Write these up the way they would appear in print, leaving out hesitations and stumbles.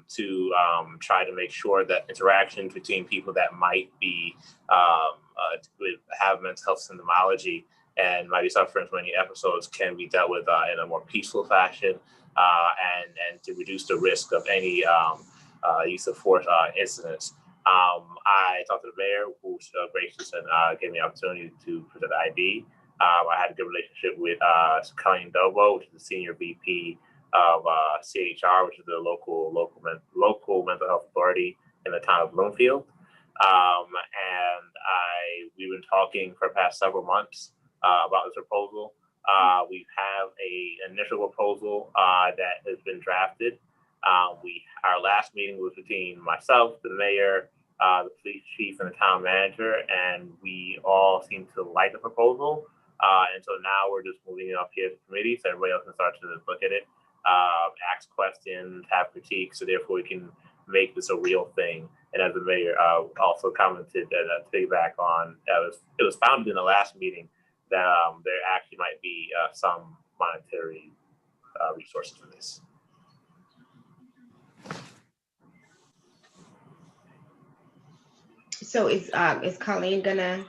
to try to make sure that interactions between people that might be have mental health symptomology and might be suffering from any episodes can be dealt with in a more peaceful fashion, and to reduce the risk of any use of force incidents. I talked to the mayor, who was gracious and gave me an opportunity to present the ID. I had a good relationship with Colleen Dobo, which is the senior VP of CHR, which is the local mental health authority in the town of Bloomfield. And we've been talking for the past several months about this proposal. We have an initial proposal that has been drafted. Our last meeting was between myself, the mayor, the police chief, and the town manager, and we all seem to like the proposal. And so now we're just moving it up here to the committee so everybody else can start to look at it, ask questions, have critiques, so therefore we can make this a real thing. And as the mayor also commented that piggyback on, it was found in the last meeting that there actually might be some monetary resources for this. So is Colleen gonna?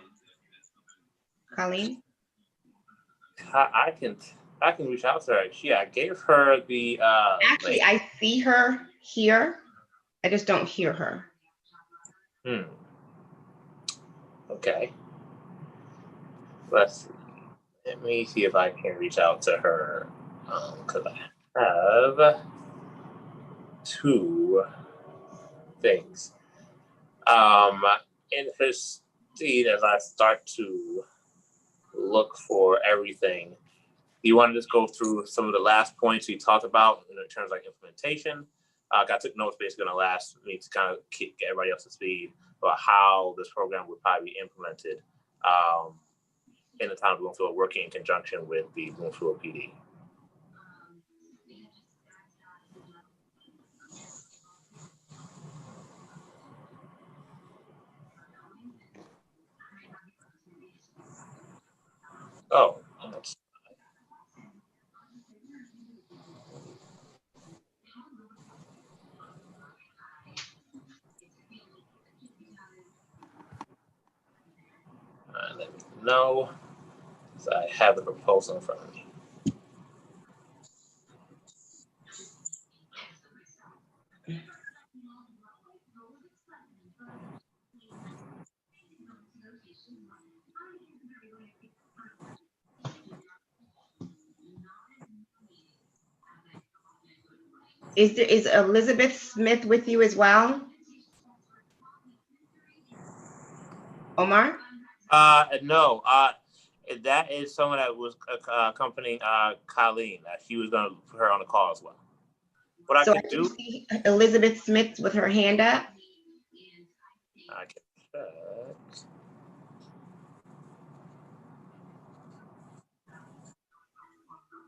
Colleen? I can reach out to her. I gave her the. Actually, I see her here. I just don't hear her. Okay. Let's see. Let me see if I can reach out to her because I have two things. Interesting as I start to look for everyththing. You want to just go through some of the last points we talked about in terms of like implementation? I took notes basically going to last me to kind of get everybody else to speed about how this program would probably be implemented in the town of Bloomfield, working in conjunction with the Bloomfield PD. Oh, that's let me know, so I have the proposal in front of me. Is Elizabeth Smith with you as well? Omar? No. That is someone that was accompanying Colleen. She was going to put her on the call as well. What So I can do? See Elizabeth Smith with her hand up. I can check.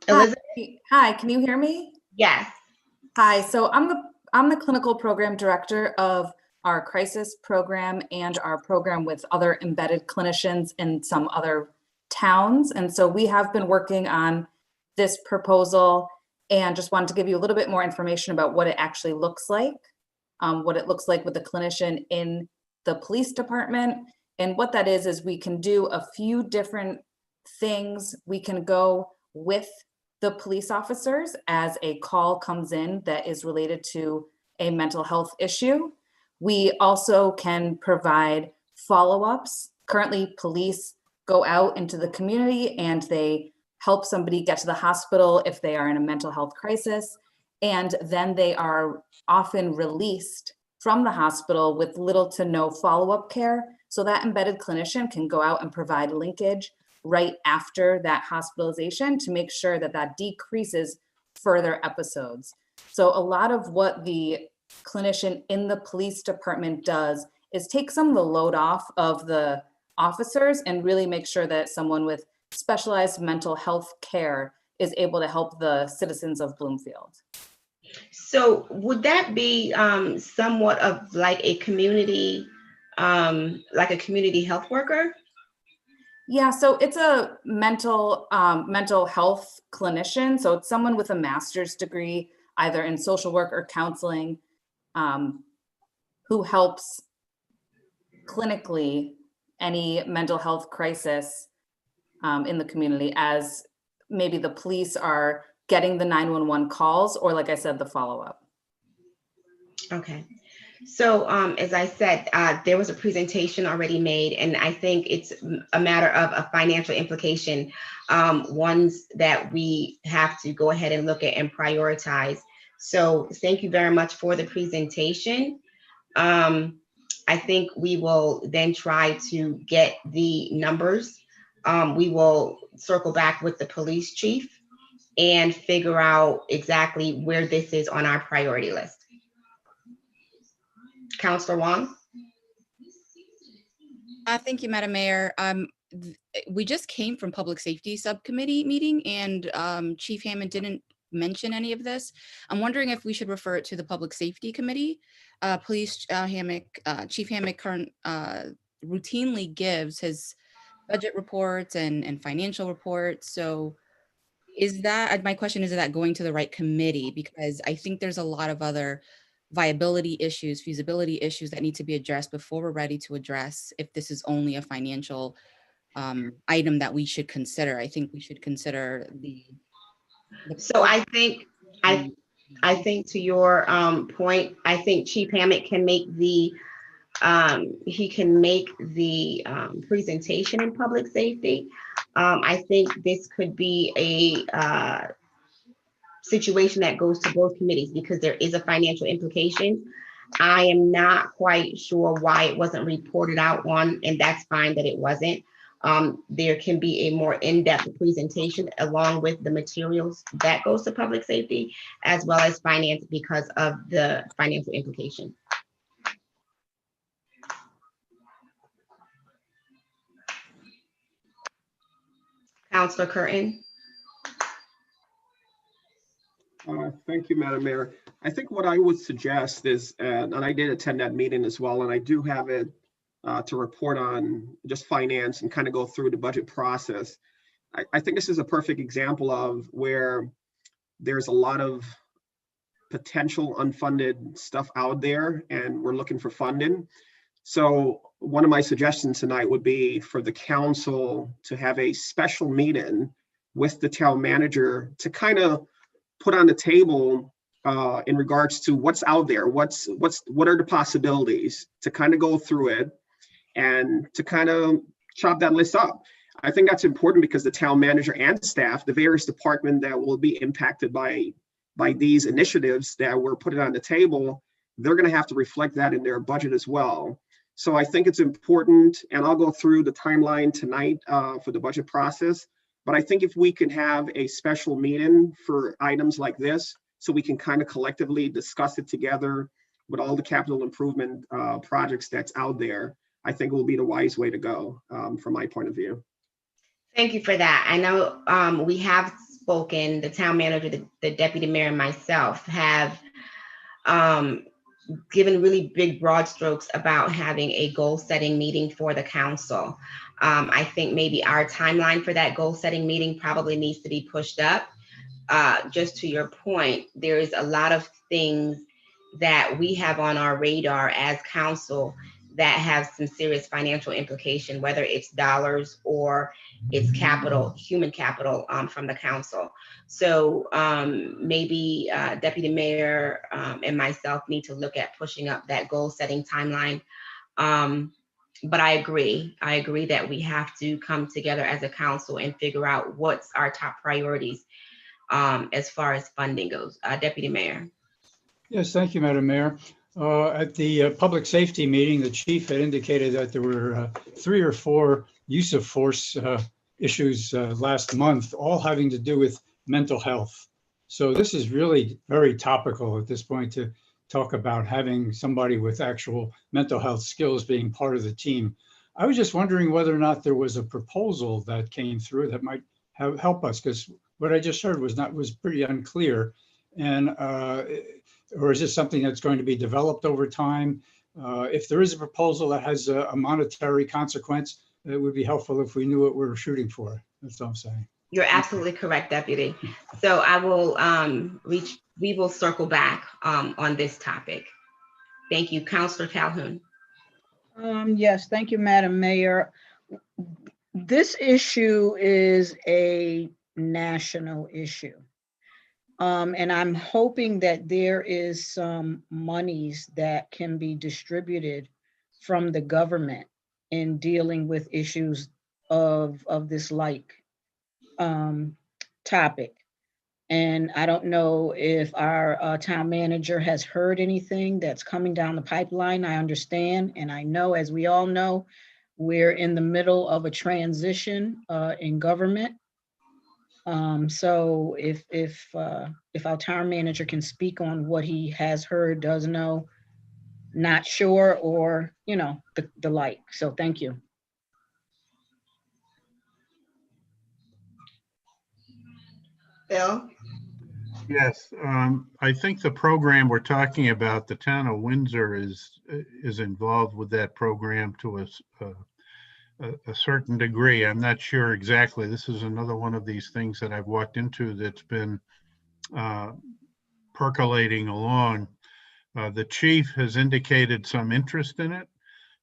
Elizabeth? Hi, can you hear me? Yes. Hi, so I'm the clinical program director of our crisis program and our program with other embedded clinicians in some other towns. And so we have been working on this proposal and just wanted to give you a little bit more information about what it actually looks like, what it looks like with the clinician in the police department. And what that is we can do a few different things. We can go with the police officers as a call comes in that is related to a mental health issue. We also can provide follow-ups. Currently, police go out into the community and they help somebody get to the hospital if they are in a mental health crisis. And then they are often released from the hospital with little to no follow-up care. So that embedded clinician can go out and provide linkage right after that hospitalization to make sure that that decreases further episodes. So a lot of what the clinician in the police department does is take some of the load off of the officers and really make sure that someone with specialized mental health care is able to help the citizens of Bloomfield. So would that be somewhat of like a community health worker? Yeah, so it's a mental health clinician. So it's someone with a master's degree. either in social work or counseling, who helps clinically any mental health crisis in the community, as maybe the police are getting the 911 calls, or like I said, the follow-up. Okay. So as I said, there was a presentation already made, and I think it's a matter of a financial implication, ones that we have to go ahead and look at and prioritize. So thank you very much for the presentation. I think we will then try to get the numbers. We will circle back with the police chief and figure out exactly where this is on our priority list. Councillor Wong? Thank you, Madam Mayor. We just came from Public Safety Subcommittee meeting, and Chief Hammond didn't mention any of this. I'm wondering if we should refer it to the Public Safety Committee. Chief Hammack routinely gives his budget reports and financial reports. So is that, my question is that going to the right committee? Because I think there's a lot of other viability issues, feasibility issues that need to be addressed before we're ready to address if this is only a financial item that we should consider. I think we should consider the So I think to your point, I think Chief Hammett can make the presentation in public safety. I think this could be a situation that goes to both committees because there is a financial implication. I am not quite sure why it wasn't reported out on, and that's fine that it wasn't. There can be a more in-depth presentation along with the materials that goes to public safety as well as finance because of the financial implication. Councillor Curtin. Thank you, Madam Mayor. I think what I would suggest is, and I did attend that meeting as well, and I do have it to report on just finance and kind of go through the budget process. I think this is a perfect example of where there's a lot of potential unfunded stuff out there and we're looking for funding. So one of my suggestions tonight would be for the council to have a special meeting with the town manager to kind of put on the table in regards to what's out there, what are the possibilities, to kind of go through it and to kind of chop that list up. I think that's important because the town manager and staff, the various departments that will be impacted by these initiatives that were put on the table, they're going to have to reflect that in their budget as well. So I think it's important, and I'll go through the timeline tonight for the budget process. But I think if we can have a special meeting for items like this, so we can kind of collectively discuss it together with all the capital improvement projects that's out there, I think will be the wise way to go from my point of view. Thank you for that. I know we have spoken, the town manager, the deputy mayor, and myself have given really big broad strokes about having a goal setting meeting for the council. I think maybe our timeline for that goal setting meeting probably needs to be pushed up. Just to your point, there is a lot of things that we have on our radar as council that have some serious financial implication, whether it's dollars or it's capital, human capital from the council. So maybe Deputy Mayor and myself need to look at pushing up that goal setting timeline. But I agree that we have to come together as a council and figure out what's our top priorities as far as funding goes. Deputy Mayor. Yes, thank you, Madam Mayor. At the public safety meeting, the chief had indicated that there were 3 or 4 use of force issues last month, all having to do with mental health. So this is really very topical at this point to talk about having somebody with actual mental health skills being part of the team. I was just wondering whether or not there was a proposal that came through that might help us, because what I just heard was pretty unclear. And or is this something that's going to be developed over time? If there is a proposal that has a monetary consequence, it would be helpful if we knew what we were shooting for. That's all I'm saying. You're absolutely correct, Deputy. So I will we will circle back on this topic. Thank you, Councillor Calhoun. Yes, thank you, Madam Mayor. This issue is a national issue. And I'm hoping that there is some monies that can be distributed from the government in dealing with issues of this like topic. And I don't know if our town manager has heard anything that's coming down the pipeline. I understand, and I know, as we all know, we're in the middle of a transition in government. So if our town manager can speak on what he has heard, does know, not sure, or the like. So thank you. Bill? Yes, I think the program we're talking about, the town of Windsor is involved with that program to a certain degree. I'm not sure exactly. This is another one of these things that I've walked into that's been percolating along. The chief has indicated some interest in it,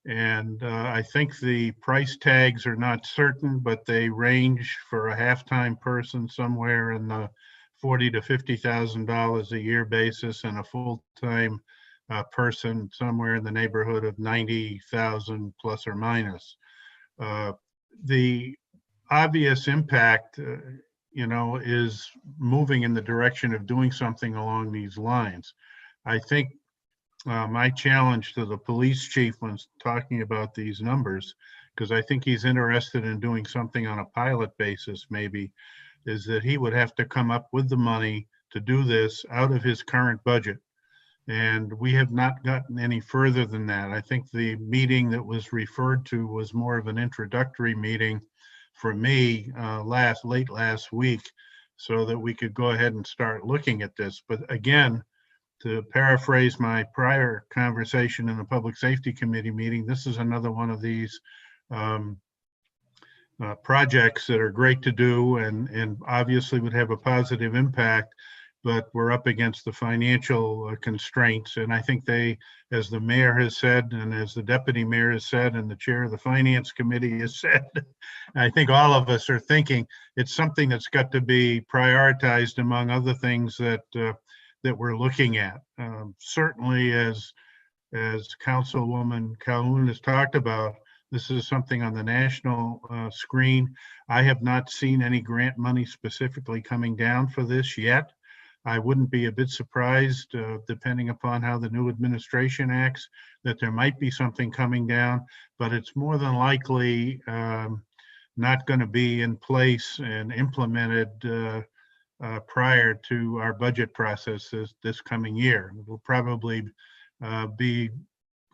and I think the price tags are not certain, but they range for a half-time person somewhere in the $40,000 to $50,000 a year basis, and a full-time person somewhere in the neighborhood of 90,000 plus or minus. The obvious impact, is moving in the direction of doing something along these lines. I think my challenge to the police chief when talking about these numbers, because I think he's interested in doing something on a pilot basis maybe, is that he would have to come up with the money to do this out of his current budget. And we have not gotten any further than that. I think the meeting that was referred to was more of an introductory meeting for me late last week, so that we could go ahead and start looking at this. But again, to paraphrase my prior conversation in the Public Safety Committee meeting, this is another one of these projects that are great to do and obviously would have a positive impact, but we're up against the financial constraints. And I think they, as the mayor has said, and as the deputy mayor has said, and the chair of the finance committee has said, I think all of us are thinking it's something that's got to be prioritized among other things that we're looking at. Certainly, as Councilwoman Calhoun has talked about, this is something on the national screen. I have not seen any grant money specifically coming down for this yet. I wouldn't be a bit surprised, depending upon how the new administration acts, that there might be something coming down, but it's more than likely not going to be in place and implemented prior to our budget process this coming year. It will probably be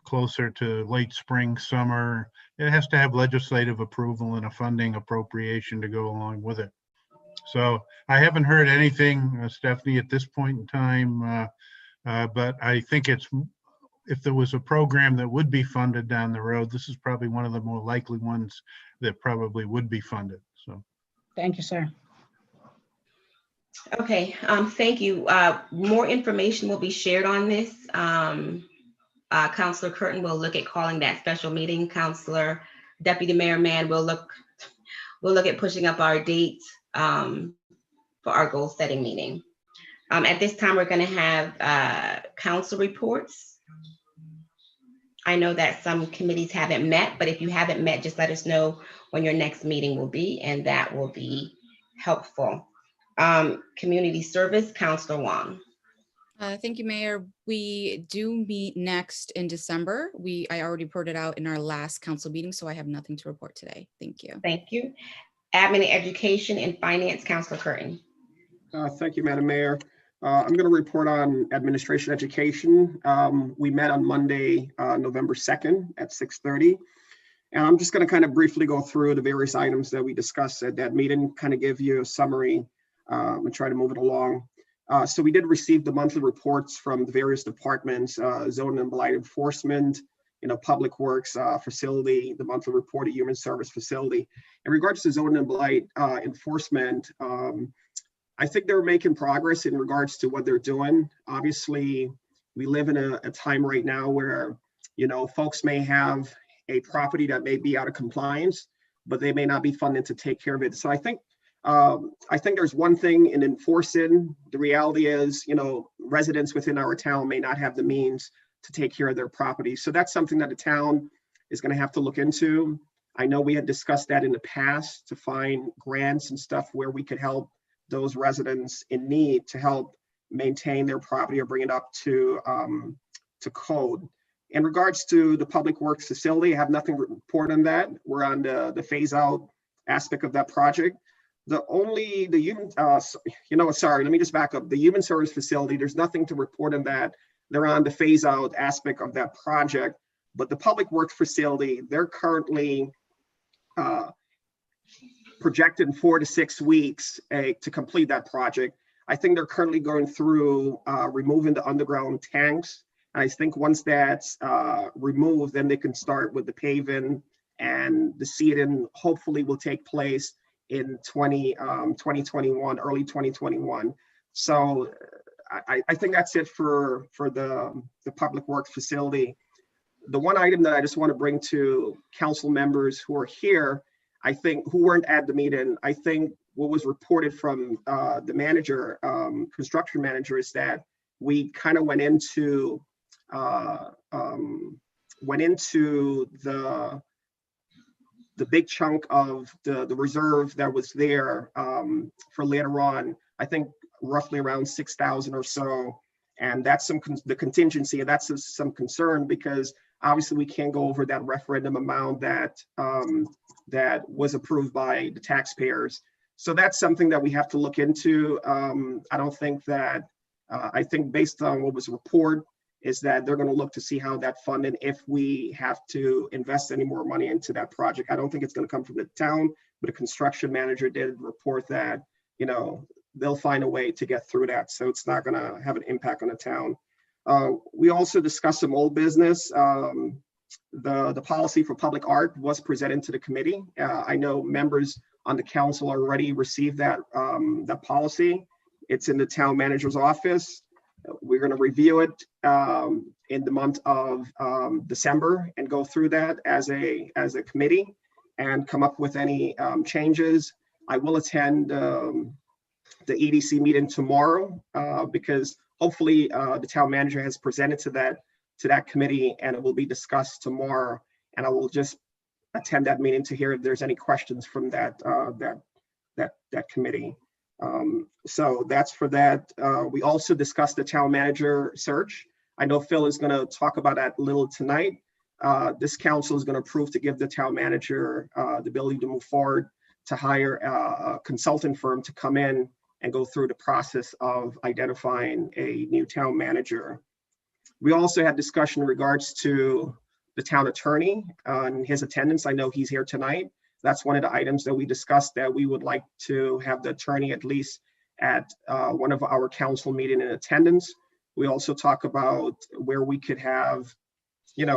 closer to late spring, summer. It has to have legislative approval and a funding appropriation to go along with it. So I haven't heard anything, Stephanie, at this point in time, but I think if there was a program that would be funded down the road, this is probably one of the more likely ones that probably would be funded. So Thank you, sir. Okay, thank you. More information will be shared on this. Councillor Curtin will look at calling that special meeting. Councillor Deputy Mayor Mann will look at pushing up our date for our goal setting meeting. At this time, we're going to have council reports. I know that some committees haven't met, but if you haven't met, just let us know when your next meeting will be, and that will be helpful. Community service, Councillor Wong. Thank you, Mayor. We do meet next in December. I already reported out in our last council meeting, so I have nothing to report today. Thank you. Thank you. Admin, Education, and Finance, Councillor Curtin. Thank you, Madam Mayor. I'm going to report on administration education. We met on Monday, November 2nd at 6:30. And I'm just going to kind of briefly go through the various items that we discussed at that meeting, kind of give you a summary and try to move it along. So we did receive the monthly reports from the various departments, zone and blight enforcement, Public Works facility, the monthly report of Human Service Facility. In regards to zoning and blight enforcement, I think they're making progress in regards to what they're doing. Obviously, we live in a time right now where, folks may have a property that may be out of compliance, but they may not be funded to take care of it. So I think there's one thing in enforcing. The reality is, residents within our town may not have the means to take care of their property. So that's something that the town is going to have to look into. I know we had discussed that in the past to find grants and stuff where we could help those residents in need to help maintain their property or bring it up to code. In regards to the Public Works facility, I have nothing to report on that. We're on the phase out aspect of that project. Let me just back up. The Human Service Facility, there's nothing to report on that. They're on the phase out aspect of that project, but the Public Works facility, they're currently projected 4 to 6 weeks to complete that project. I think they're currently going through removing the underground tanks. I think once that's removed, then they can start with the paving, and the seeding hopefully will take place in 2021, early 2021. So I think that's it for the Public Works facility. The one item that I just want to bring to council members who are here, I think, who weren't at the meeting, I think what was reported from the manager, construction manager, is that we kind of went into the big chunk of the reserve that was there for later on. I think roughly around 6,000 or so, and that's the contingency, and that's some concern because obviously we can't go over that referendum amount that was approved by the taxpayers. So that's something that we have to look into. I don't think that, I think based on what was reported, is that they're going to look to see how that funded, if we have to invest any more money into that project. I don't think it's going to come from the town, but a construction manager did report that, they'll find a way to get through that. So it's not going to have an impact on the town. We also discussed some old business. The policy for public art was presented to the committee. I know members on the council already received that policy. It's in the town manager's office. We're going to review it in the month of December and go through that as a committee and come up with any changes. I will attend the EDC meeting tomorrow because hopefully the town manager has presented to that committee, and it will be discussed tomorrow. And I will just attend that meeting to hear if there's any questions from that committee. So that's for that. We also discussed the town manager search. I know Phil is going to talk about that a little tonight. This council is going to approve to give the town manager the ability to move forward to hire a consultant firm to come in and go through the process of identifying a new town manager. We also had discussion in regards to the town attorney and his attendance. I know he's here tonight. That's one of the items that we discussed, that we would like to have the attorney at least at one of our council meeting in attendance. We also talk about where we could have,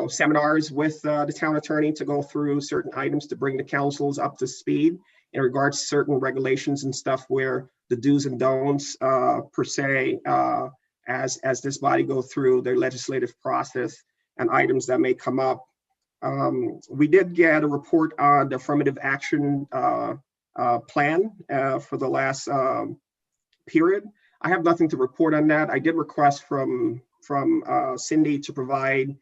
seminars with the town attorney to go through certain items to bring the councils up to speed in regards to certain regulations and stuff, where the do's and don'ts per se, as this body go through their legislative process and items that may come up. We did get a report on the affirmative action plan for the last period. I have nothing to report on that. I did request from Cindy to provide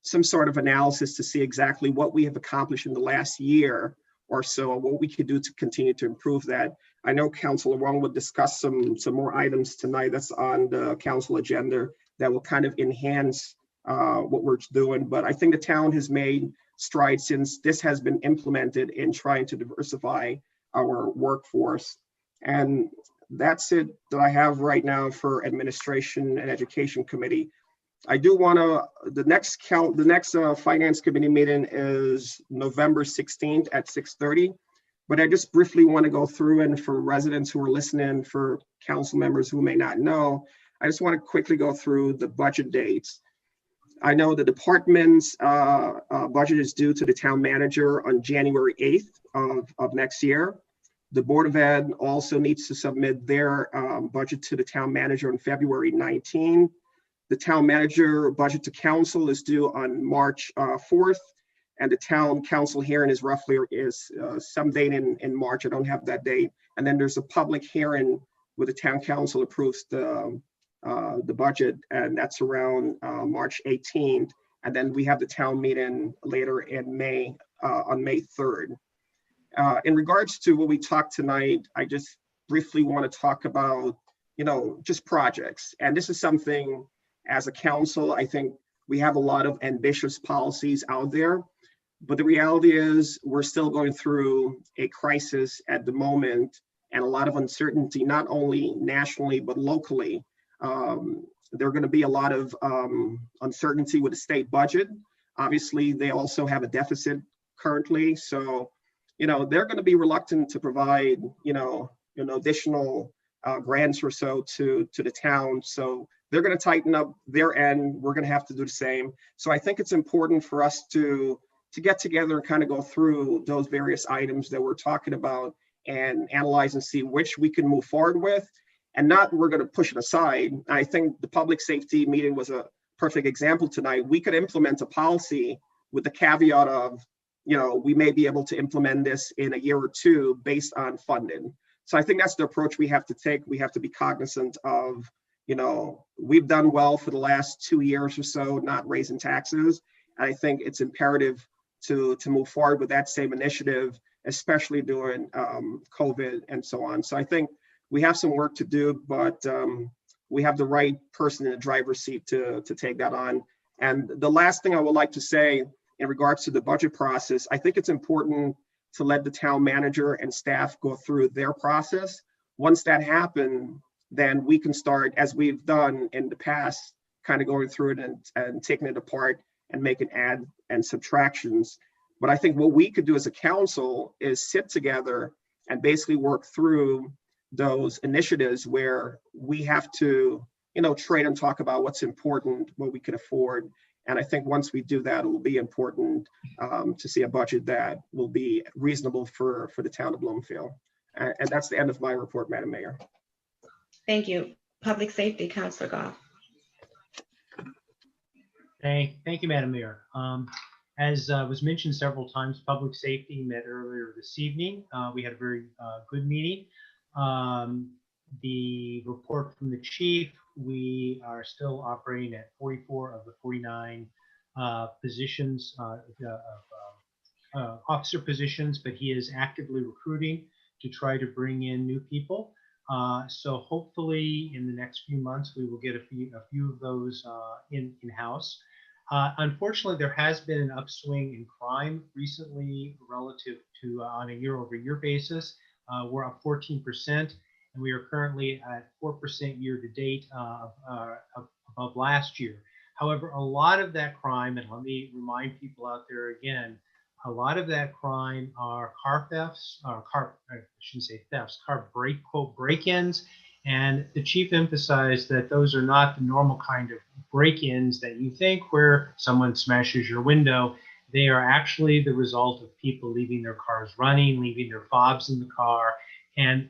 some sort of analysis to see exactly what we have accomplished in the last year or so, what we could do to continue to improve that. I know Councilor Wong will discuss some more items tonight that's on the council agenda that will kind of enhance what we're doing. But I think the town has made strides since this has been implemented in trying to diversify our workforce. And that's it that I have right now for Administration and Education Committee. I do want to, the next Finance Committee meeting is November 16th at 6:30. But I just briefly want to go through, and for residents who are listening, for council members who may not know, I just want to quickly go through the budget dates. I know the department's budget is due to the town manager on January 8th of next year. The Board of Ed also needs to submit their budget to the town manager on February 19th. The town manager budget to council is due on March 4th, and the town council hearing is some date in March. I don't have that date. And then there's a public hearing where the town council approves the budget, and that's around March 18th. And then we have the town meeting later in May, on May 3rd. In regards to what we talked tonight, I just briefly want to talk about, just projects. And this is something, as a council, I think we have a lot of ambitious policies out there, but the reality is we're still going through a crisis at the moment and a lot of uncertainty, not only nationally, but locally. There are going to be a lot of uncertainty with the state budget. Obviously, they also have a deficit currently. So, they're going to be reluctant to provide, additional grants or so to the town. So they're going to tighten up their end. We're going to have to do the same. So I think it's important for us to get together and kind of go through those various items that we're talking about and analyze and see which we can move forward with, and not we're going to push it aside. I think the public safety meeting was a perfect example tonight. We could implement a policy with the caveat of, we may be able to implement this in a year or two based on funding. So I think that's the approach we have to take. We have to be cognizant of, we've done well for the last 2 years or so, not raising taxes. And I think it's imperative to move forward with that same initiative, especially during COVID and so on. So I think we have some work to do, but we have the right person in the driver's seat to take that on. And the last thing I would like to say in regards to the budget process, I think it's important to let the town manager and staff go through their process. Once that happens, then we can start, as we've done in the past, kind of going through it and taking it apart and making add and subtractions. But I think what we could do as a council is sit together and basically work through those initiatives where we have to, trade and talk about what's important, what we can afford. And I think once we do that, it will be important to see a budget that will be reasonable for the town of Bloomfield. And that's the end of my report, Madam Mayor. Thank you. Public Safety, Councilor Goff. Thank you, Madam Mayor. As was mentioned several times, Public Safety met earlier this evening. We had a very good meeting. The report from the chief, we are still operating at 44 of the 49 positions, officer positions, but he is actively recruiting to try to bring in new people. So hopefully in the next few months, we will get a few of those in-house. Unfortunately, there has been an upswing in crime recently relative to on a year-over-year basis. We're up 14%, and we are currently at 4% year-to-date above last year. However, a lot of that crime, and let me remind people out there again, a lot of that crime are car thefts, I shouldn't say thefts, car break-ins. And the chief emphasized that those are not the normal kind of break-ins that you think where someone smashes your window. They are actually the result of people leaving their cars running, leaving their fobs in the car. And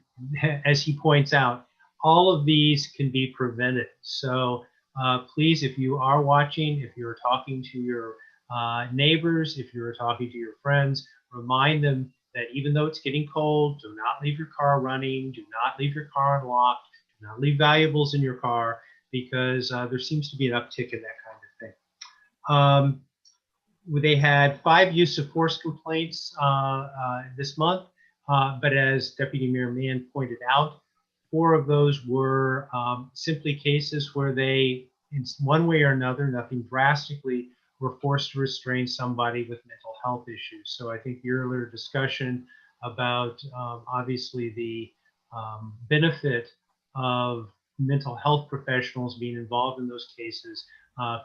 as he points out, all of these can be prevented. So please, if you are watching, if you're talking to your neighbors, if you're talking to your friends, remind them that even though it's getting cold, do not leave your car running, do not leave your car unlocked, do not leave valuables in your car, because there seems to be an uptick in that kind of thing. They had 5 use of force complaints this month, but as Deputy Mayor Mann pointed out, 4 of those were simply cases where they, in one way or another, nothing drastically, were forced to restrain somebody with mental health issues. So I think the earlier discussion about obviously the benefit of mental health professionals being involved in those cases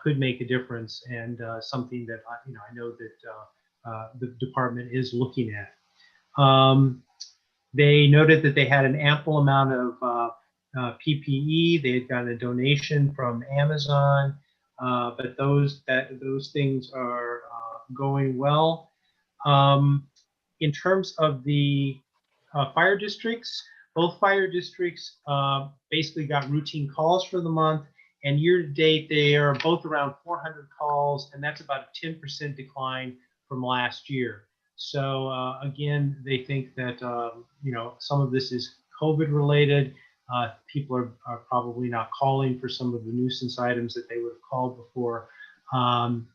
could make a difference, and something that I know that the department is looking at. They noted that they had an ample amount of PPE. They had gotten a donation from Amazon. but those things are going well. In terms of the fire districts, both fire districts basically got routine calls for the month, and year to date they are both around 400 calls, and that's about a 10% decline from last year. So again, they think that some of this is COVID related. People are probably not calling for some of the nuisance items that they would have called before, and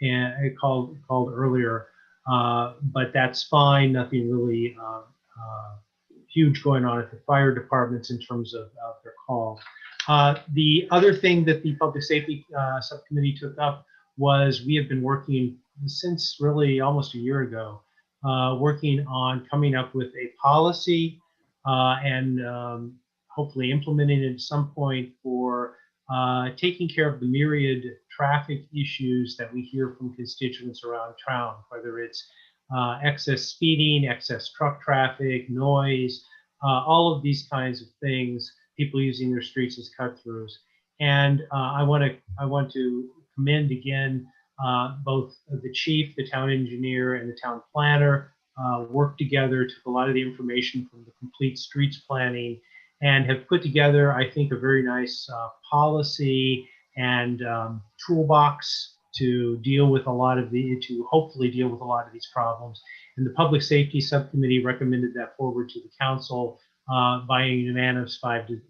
it called earlier. But that's fine. Nothing really huge going on at the fire departments in terms of their calls. The other thing that the Public Safety Subcommittee took up was we have been working since really almost a year ago, working on coming up with a policy and hopefully implementing it at some point for taking care of the myriad traffic issues that we hear from constituents around town, whether it's excess speeding, excess truck traffic, noise, all of these kinds of things, people using their streets as cut-throughs. And I want to commend again both the chief, the town engineer, and the town planner worked together, took a lot of the information from the complete streets planning, and have put together, I think, a very nice policy and toolbox to deal with hopefully deal with a lot of these problems. And the Public Safety Subcommittee recommended that forward to the council by a unanimous 5-0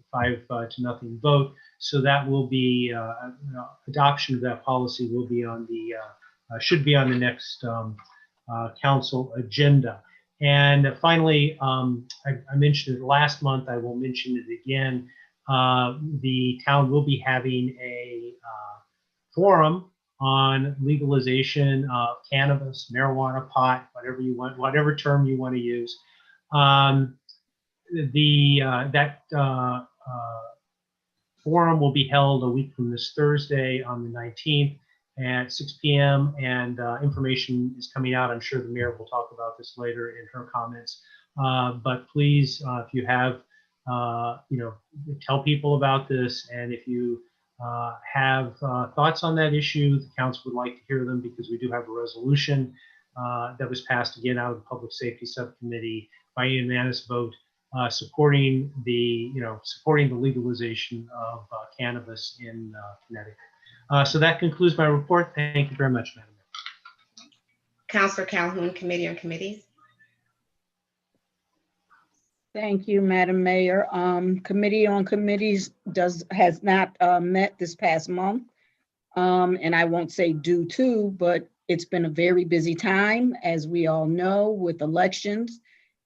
vote. So that will be adoption of that policy will be on the should be on the next council agenda. And finally, I mentioned it last month. I will mention it again. The town will be having a forum on legalization of cannabis, marijuana, pot, whatever you want, whatever term you want to use. Forum will be held a week from this Thursday on the 19th at 6 p.m. and information is coming out. I'm sure the mayor will talk about this later in her comments. But please, if you have, tell people about this, and if you have thoughts on that issue, the council would like to hear them, because we do have a resolution that was passed again out of the Public Safety Subcommittee by unanimous vote supporting the legalization of cannabis in Connecticut. So that concludes my report. Thank you very much, Madam Mayor. Councilor Calhoun, Committee on Committees. Thank you, Madam Mayor. Committee on Committees has not met this past month. And I won't say due to, but it's been a very busy time, as we all know, with elections.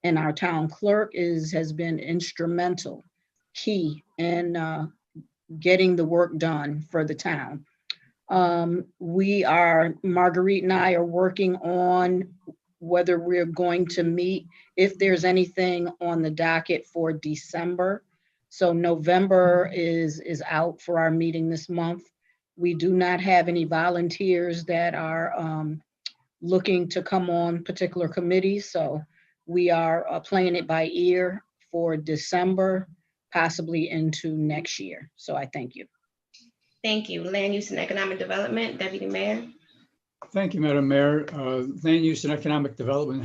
And our town clerk has been instrumental, key in getting the work done for the town. Marguerite and I are working on whether we're going to meet, if there's anything on the docket for December. So November is out for our meeting this month. We do not have any volunteers that are looking to come on particular committees. So we are playing it by ear for December, possibly into next year. So I thank you. Thank you. Land Use and Economic Development, Deputy Mayor. Thank you, Madam Mayor. Land Use and Economic Development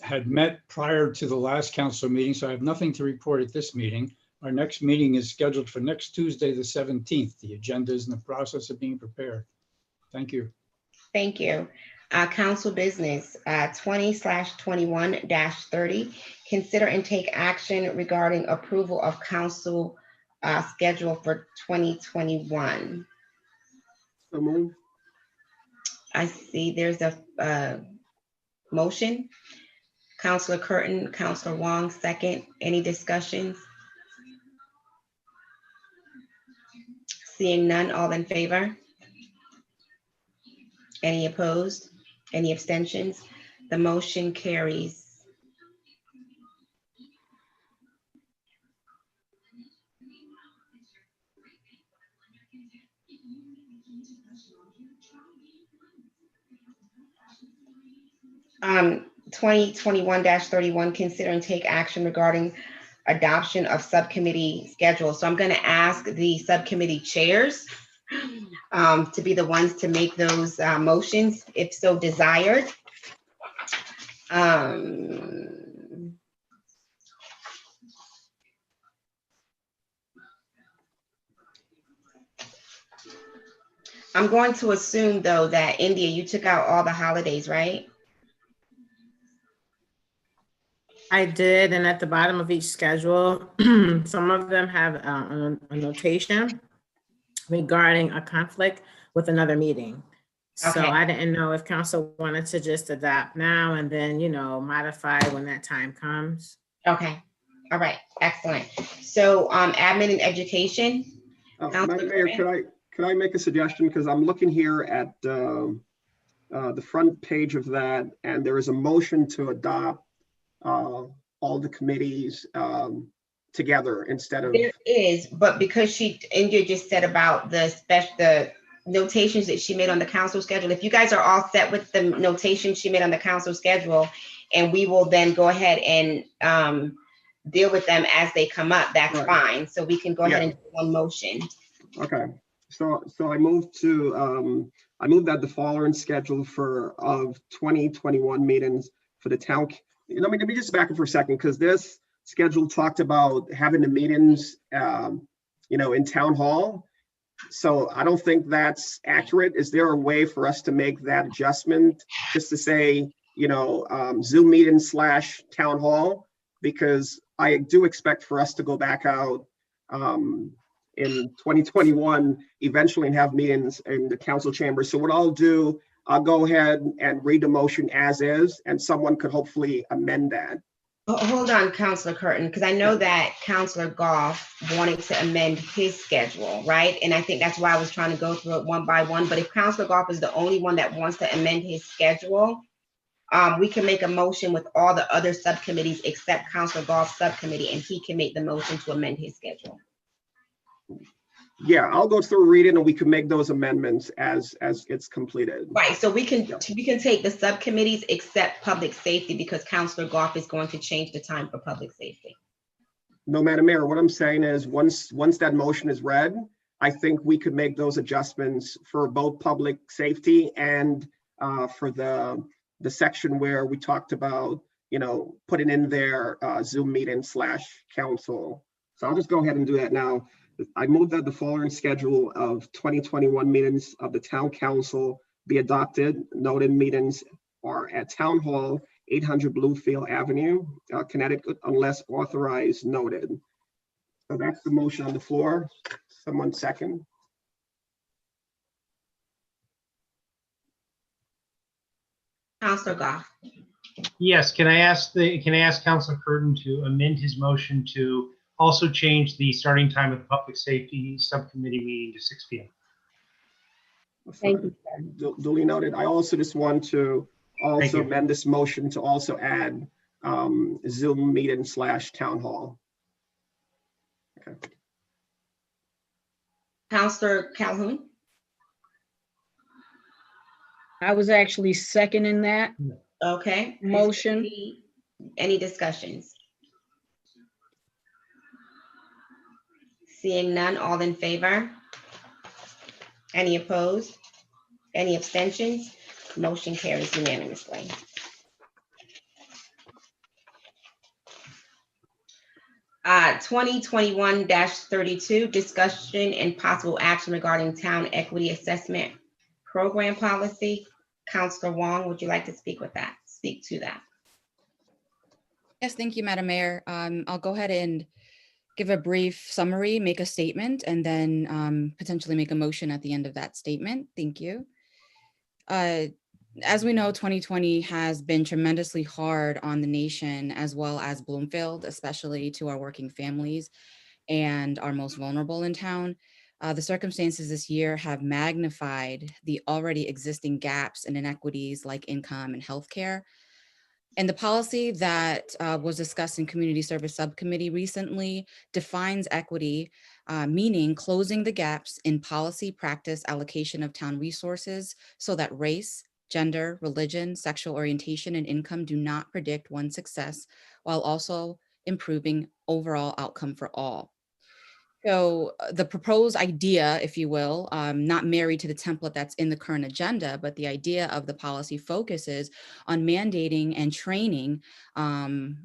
had met prior to the last council meeting, so I have nothing to report at this meeting. Our next meeting is scheduled for next Tuesday, the 17th. The agenda is in the process of being prepared. Thank you. Thank you. Council business 20/21-30. Consider and take action regarding approval of council schedule for 2021. So moved. I see there's a motion. Councilor Curtin, Councilor Wong, second. Any discussions? Seeing none, all in favor? Any opposed? Any abstentions? The motion carries. Um, 2021-31, consider and take action regarding adoption of subcommittee schedule. So I'm going to ask the subcommittee chairs to be the ones to make those motions, if so desired. I'm going to assume, though, that India, you took out all the holidays, right? I did, and at the bottom of each schedule, some of them have a notation regarding a conflict with another meeting. So Okay. I didn't know if council wanted to just adopt now and then, modify when that time comes. Okay. All right. Excellent. So admin and education. Madam Mayor, could I make a suggestion? Because I'm looking here at the front page of that, and there is a motion to adopt all the committees together instead of. There is, but because India just said about the notations that she made on the council schedule, if you guys are all set with the notations she made on the council schedule, and we will then go ahead and deal with them as they come up, that's Right. fine. So we can go ahead and do one motion. Okay, so I move that the following schedule of 2021 meetings for the town. Let me just back up for a second, because this schedule talked about having the meetings, in town hall. So I don't think that's accurate. Is there a way for us to make that adjustment, just to say, Zoom meeting / town hall? Because I do expect for us to go back out in 2021 eventually and have meetings in the council chamber. So what I'll do, I'll go ahead and read the motion as is, and someone could hopefully amend that. Hold on, Councilor Curtin, because I know that Councilor Goff wanted to amend his schedule, right? And I think that's why I was trying to go through it one by one. But if Councilor Goff is the only one that wants to amend his schedule, we can make a motion with all the other subcommittees except Councilor Goff's subcommittee, and he can make the motion to amend his schedule. Yeah, I'll go through reading, and we can make those amendments as it's completed. Right, so we can take the subcommittees except public safety, because Councilor Goff is going to change the time for public safety. No, Madam Mayor, what I'm saying is once that motion is read, I think we could make those adjustments for both public safety and for the section where we talked about, putting in their Zoom meeting / council. So I'll just go ahead and do that now. I move that the following schedule of 2021 meetings of the town council be adopted. Noted meetings are at Town Hall, 800 Bloomfield Avenue, Connecticut, unless authorized noted. So that's the motion on the floor. Someone second. Councilor Goff. Yes, can I ask Councilor Curtin to amend his motion to also change the starting time of the public safety subcommittee meeting to 6 p.m. Thank you, sir. Duly noted. I also just want to also amend this motion to also add Zoom meeting / town hall. Okay. Councilor Calhoun. I was actually seconding that Okay. motion. Any discussions? Seeing none, all in favor? Any opposed? Any abstentions? Motion carries unanimously. Uh, 2021-32, discussion and possible action regarding town equity assessment program policy. Councilor Wong, would you like to speak to that? Yes, thank you, Madam Mayor. I'll go ahead and give a brief summary, make a statement, and then potentially make a motion at the end of that statement. Thank you. As we know, 2020 has been tremendously hard on the nation as well as Bloomfield, especially to our working families and our most vulnerable in town. The circumstances this year have magnified the already existing gaps and inequities like income and healthcare. And the policy that was discussed in Community Service Subcommittee recently defines equity, meaning closing the gaps in policy, practice, allocation of town resources so that race, gender, religion, sexual orientation, and income do not predict one's success, while also improving overall outcome for all. So the proposed idea, if you will, not married to the template that's in the current agenda, but the idea of the policy focuses on mandating and training, and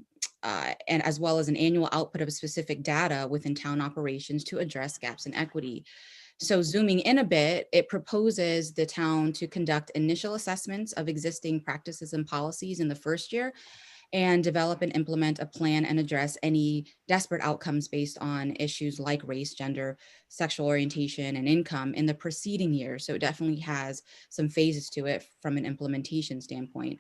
as well as an annual output of specific data within town operations to address gaps in equity. So zooming in a bit, it proposes the town to conduct initial assessments of existing practices and policies in the first year, and develop and implement a plan and address any desperate outcomes based on issues like race, gender, sexual orientation, and income in the preceding year. So it definitely has some phases to it from an implementation standpoint.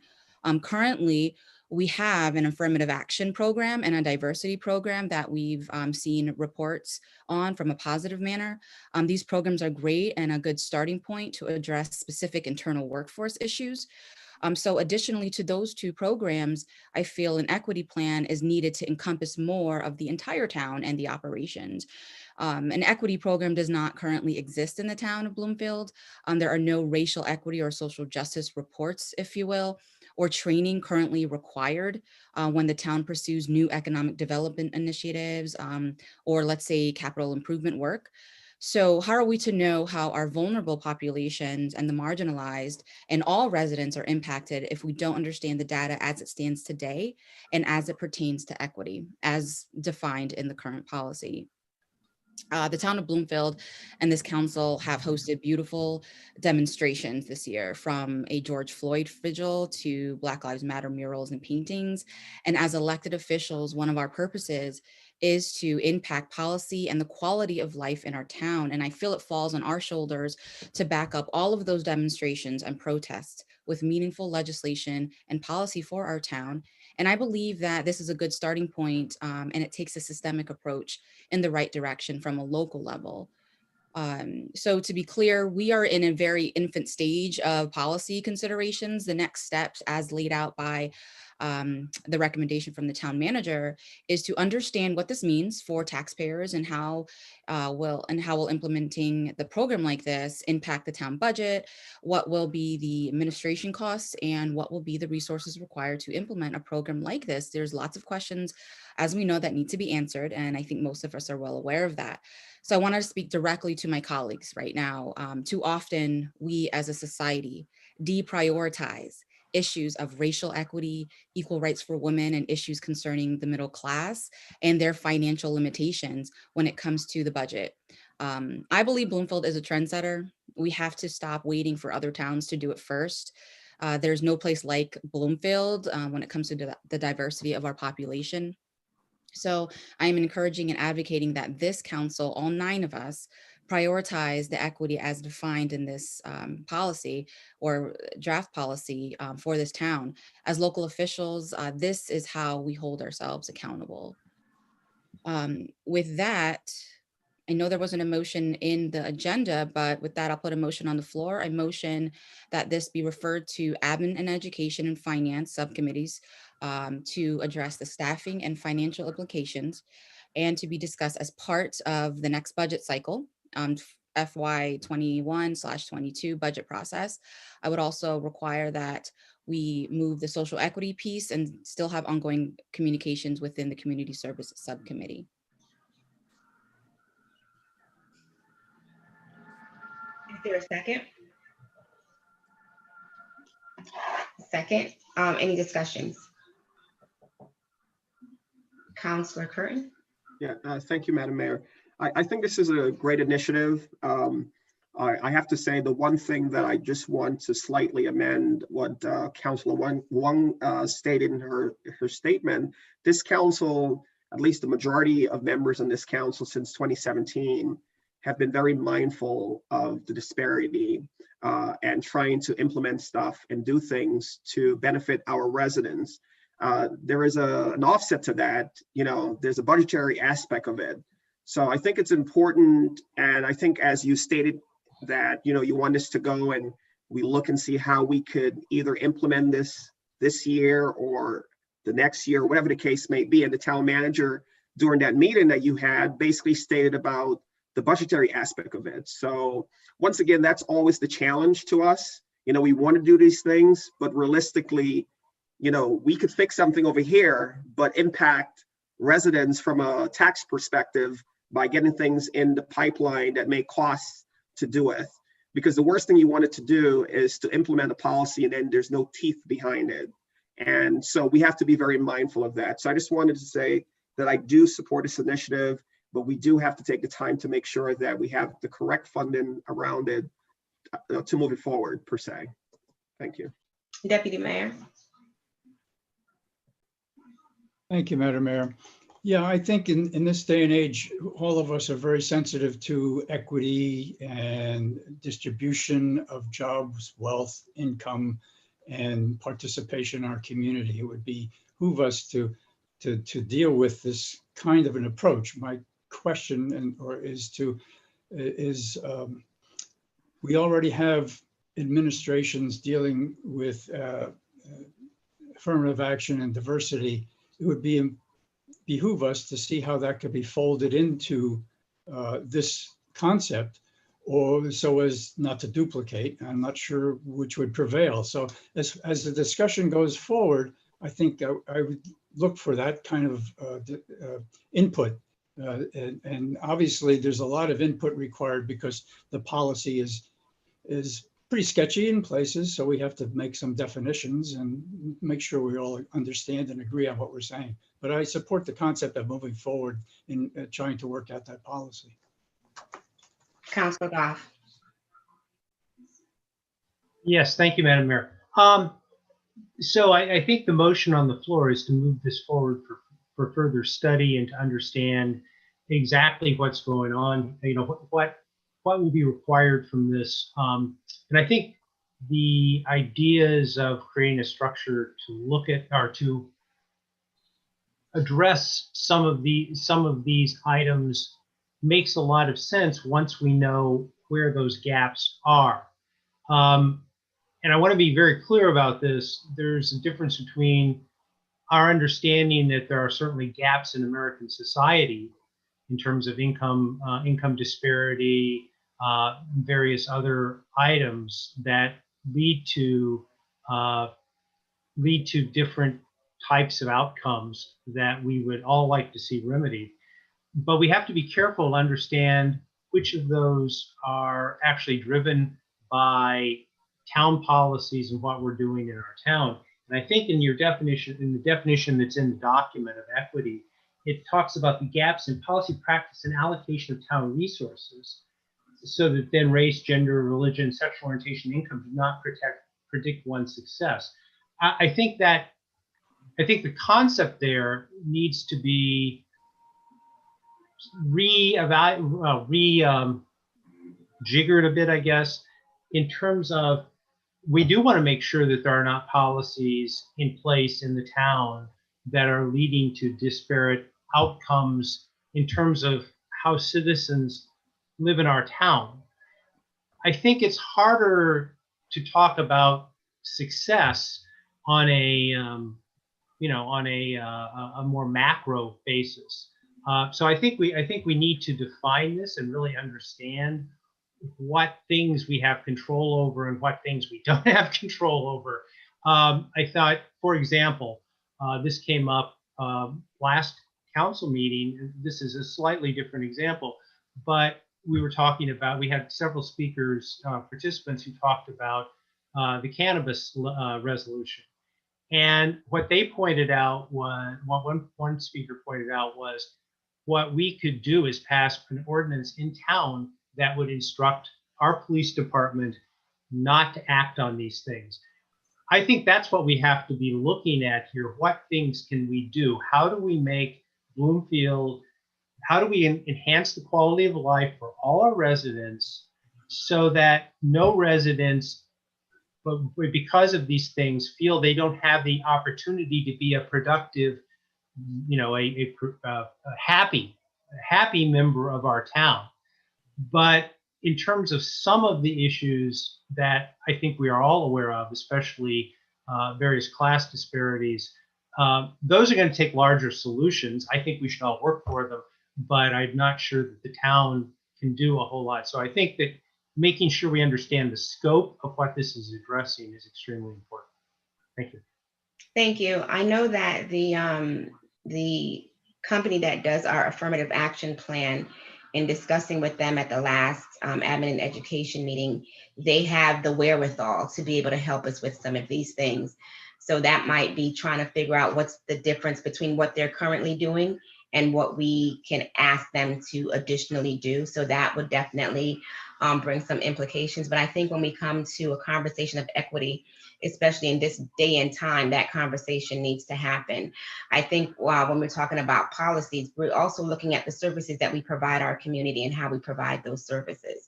Currently, we have an affirmative action program and a diversity program that we've seen reports on from a positive manner. These programs are great and a good starting point to address specific internal workforce issues. So additionally to those two programs, I feel an equity plan is needed to encompass more of the entire town and the operations. An equity program does not currently exist in the town of Bloomfield. There are no racial equity or social justice reports, if you will, or training currently required when the town pursues new economic development initiatives, or let's say capital improvement work. So how are we to know how our vulnerable populations and the marginalized and all residents are impacted if we don't understand the data as it stands today and as it pertains to equity as defined in the current policy? The town of Bloomfield and this council have hosted beautiful demonstrations this year, from a George Floyd vigil to Black Lives Matter murals and paintings. And as elected officials, one of our purposes is to impact policy and the quality of life in our town. And I feel it falls on our shoulders to back up all of those demonstrations and protests with meaningful legislation and policy for our town. And I believe that this is a good starting point, and it takes a systemic approach in the right direction from a local level. So to be clear, we are in a very infant stage of policy considerations. The next steps, as laid out by the recommendation from the town manager, is to understand what this means for taxpayers and how will implementing the program like this impact the town budget, what will be the administration costs, and what will be the resources required to implement a program like this. There's lots of questions, as we know, that need to be answered, and I think most of us are well aware of that. So I want to speak directly to my colleagues right now. Too often, we as a society deprioritize issues of racial equity, equal rights for women, and issues concerning the middle class and their financial limitations when it comes to the budget. I believe Bloomfield is a trendsetter. We have to stop waiting for other towns to do it first. There's no place like Bloomfield when it comes to the diversity of our population. So I am encouraging and advocating that this council, all 9 of us, prioritize the equity as defined in this policy or draft policy for this town. As local officials, this is how we hold ourselves accountable. With that, I know there wasn't a motion in the agenda, but with that, I'll put a motion on the floor. I motion that this be referred to Admin and Education and Finance subcommittees to address the staffing and financial implications, and to be discussed as part of the next budget cycle, FY 21/22 budget process. I would also require that we move the social equity piece and still have ongoing communications within the community services subcommittee. Is there a second? Second. Any discussions? Councilor Curtin? Yeah, thank you, Madam Mayor. I think this is a great initiative. I have to say, the one thing that I just want to slightly amend what Councilor Wong stated in her statement. This council, at least the majority of members in this council since 2017, have been very mindful of the disparity and trying to implement stuff and do things to benefit our residents. There is an offset to that. You know, there's a budgetary aspect of it. So I think it's important, and I think, as you stated, that you want us to go and we look and see how we could either implement this year or the next year, whatever the case may be. And the town manager, during that meeting that you had, basically stated about the budgetary aspect of it. So once again, that's always the challenge to us. We want to do these things, but realistically, we could fix something over here, but impact residents from a tax perspective by getting things in the pipeline that may cost to do with. Because the worst thing you wanted to do is to implement a policy and then there's no teeth behind it. And so we have to be very mindful of that. So I just wanted to say that I do support this initiative, but we do have to take the time to make sure that we have the correct funding around it to move it forward, per se. Thank you. Deputy Mayor. Thank you, Madam Mayor. Yeah, I think in this day and age, all of us are very sensitive to equity and distribution of jobs, wealth, income, and participation in our community. It would behoove us to deal with this kind of an approach. My question is we already have administrations dealing with affirmative action and diversity. It would behoove us to see how that could be folded into this concept, or so as not to duplicate. I'm not sure which would prevail. So as the discussion goes forward, I think I would look for that kind of input. And obviously there's a lot of input required because the policy is pretty sketchy in places. So we have to make some definitions and make sure we all understand and agree on what we're saying. But I support the concept of moving forward in trying to work out that policy. Councilor Goff. Yes, thank you, Madam Mayor. So I think the motion on the floor is to move this forward for further study and to understand exactly what's going on, what will be required from this. And I think the ideas of creating a structure to look at or to address some of these items makes a lot of sense once we know where those gaps are. And I want to be very clear about this. There's a difference between our understanding that there are certainly gaps in American society in terms of income disparity, various other items that lead to different types of outcomes that we would all like to see remedied. But we have to be careful to understand which of those are actually driven by town policies and what we're doing in our town. And I think in the definition that's in the document of equity, it talks about the gaps in policy practice and allocation of town resources, so that then race, gender, religion, sexual orientation, income do not predict one's success. I think the concept there needs to be jiggered a bit, I guess, in terms of we do want to make sure that there are not policies in place in the town that are leading to disparate outcomes in terms of how citizens live in our town. I think it's harder to talk about success on a more macro basis. So I think we need to define this and really understand what things we have control over and what things we don't have control over. I thought, for example, this came up last council meeting. This is a slightly different example, but we were talking about, we had several speakers, participants who talked about the cannabis resolution. And what they pointed out was, one speaker pointed out was, what we could do is pass an ordinance in town that would instruct our police department not to act on these things. I think that's what we have to be looking at here. What things can we do? How do we make Bloomfield, how do we enhance the quality of life for all our residents so that no residents, but because of these things, feel they don't have the opportunity to be a productive, a happy member of our town. But in terms of some of the issues that I think we are all aware of, especially various class disparities, those are going to take larger solutions. I think we should all work for them, but I'm not sure that the town can do a whole lot. So I think that making sure we understand the scope of what this is addressing is extremely important. Thank you. Thank you. I know that the company that does our affirmative action plan, in discussing with them at the last admin and education meeting, they have the wherewithal to be able to help us with some of these things. So that might be trying to figure out what's the difference between what they're currently doing and what we can ask them to additionally do. So that would definitely bring some implications. But I think when we come to a conversation of equity, especially in this day and time, that conversation needs to happen. I think when we're talking about policies, we're also looking at the services that we provide our community and how we provide those services.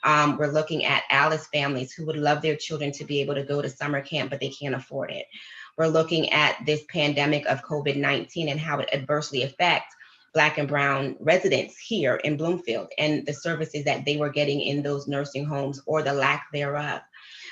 We're looking at Alice families who would love their children to be able to go to summer camp, but they can't afford it. We're looking at this pandemic of COVID-19 and how it adversely affects Black and Brown residents here in Bloomfield and the services that they were getting in those nursing homes or the lack thereof.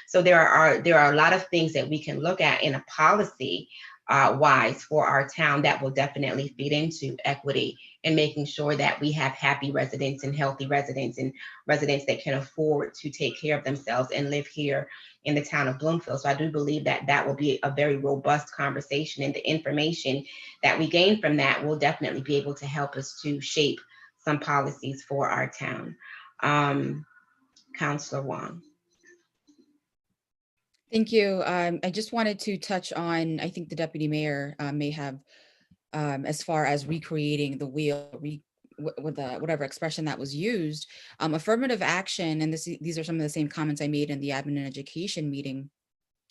So there are a lot of things that we can look at in a policy wise for our town that will definitely feed into equity and making sure that we have happy residents and healthy residents and residents that can afford to take care of themselves and live here in the town of Bloomfield. So I do believe that that will be a very robust conversation, and the information that we gain from that will definitely be able to help us to shape some policies for our town. Councillor Wong. Thank you. I just wanted to touch on, I think the deputy mayor may have, as far as recreating the wheel, with whatever expression that was used, affirmative action, and these are some of the same comments I made in the admin and education meeting.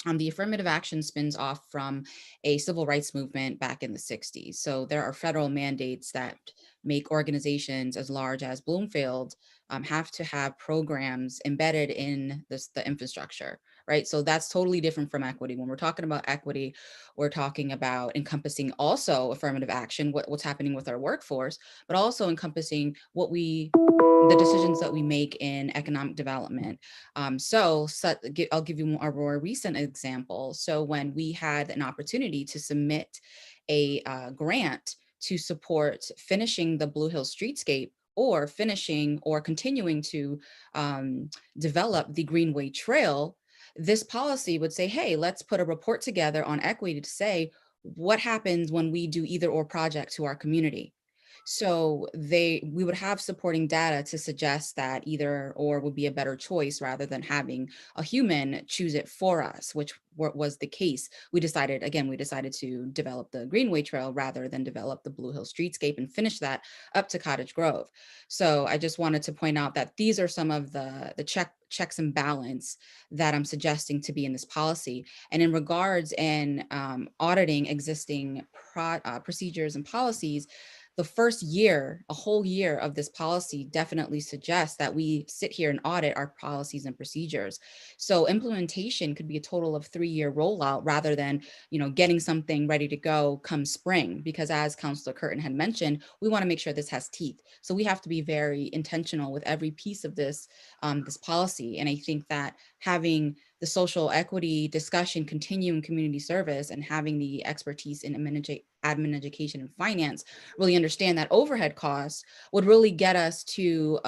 The affirmative action spins off from a civil rights movement back in the 60s. So there are federal mandates that make organizations as large as Bloomfield have to have programs embedded in the infrastructure, right? So that's totally different from equity. When we're talking about equity, we're talking about encompassing also affirmative action, what's happening with our workforce, but also encompassing the decisions that we make in economic development. So I'll give you a more recent example. So when we had an opportunity to submit a grant to support finishing the Blue Hill streetscape, or finishing or continuing to develop the Greenway Trail, this policy would say, hey, let's put a report together on equity to say what happens when we do either or project to our community. So we would have supporting data to suggest that either or would be a better choice rather than having a human choose it for us, which was the case. We decided to develop the Greenway Trail rather than develop the Blue Hill streetscape and finish that up to Cottage Grove. So I just wanted to point out that these are some of the checks and balance that I'm suggesting to be in this policy. And in regards and auditing existing procedures and policies, the first year, a whole year of this policy definitely suggests that we sit here and audit our policies and procedures. So implementation could be a total of 3-year rollout rather than, getting something ready to go come spring, because as Councillor Curtin had mentioned, we want to make sure this has teeth. So we have to be very intentional with every piece of this policy. And I think that having the social equity discussion continue in community service and having the expertise in admin education and finance really understand that overhead costs would really get us to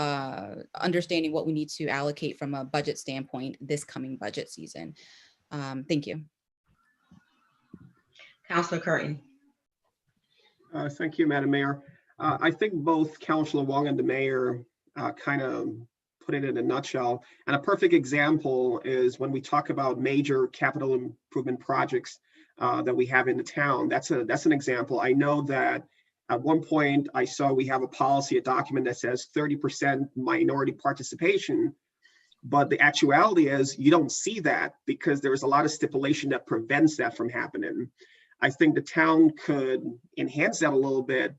understanding what we need to allocate from a budget standpoint this coming budget season. Thank you. Councillor Curtin. Thank you, Madam Mayor. I think both Councillor Wong and the mayor kind of put it in a nutshell. And a perfect example is when we talk about major capital improvement projects that we have in the town. That's an example. I know that at one point I saw we have a policy, a document that says 30% minority participation, but the actuality is you don't see that because there's a lot of stipulation that prevents that from happening. I think the town could enhance that a little bit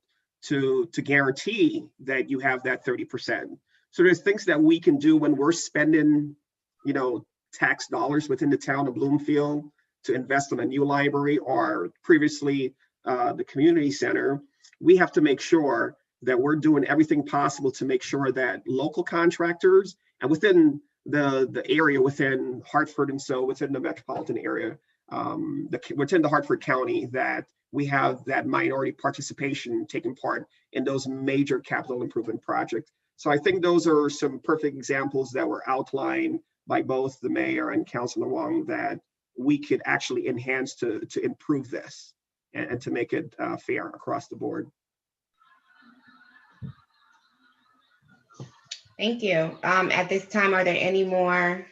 to guarantee that you have that 30%. So there's things that we can do when we're spending, tax dollars within the town of Bloomfield to invest in a new library or previously the community center. We have to make sure that we're doing everything possible to make sure that local contractors and within the area within Hartford, and so within the metropolitan area, within the Hartford County, that we have that minority participation taking part in those major capital improvement projects. So I think those are some perfect examples that were outlined by both the mayor and Councilor Wong that we could actually enhance to improve this and to make it fair across the board. Thank you. At this time, are there any more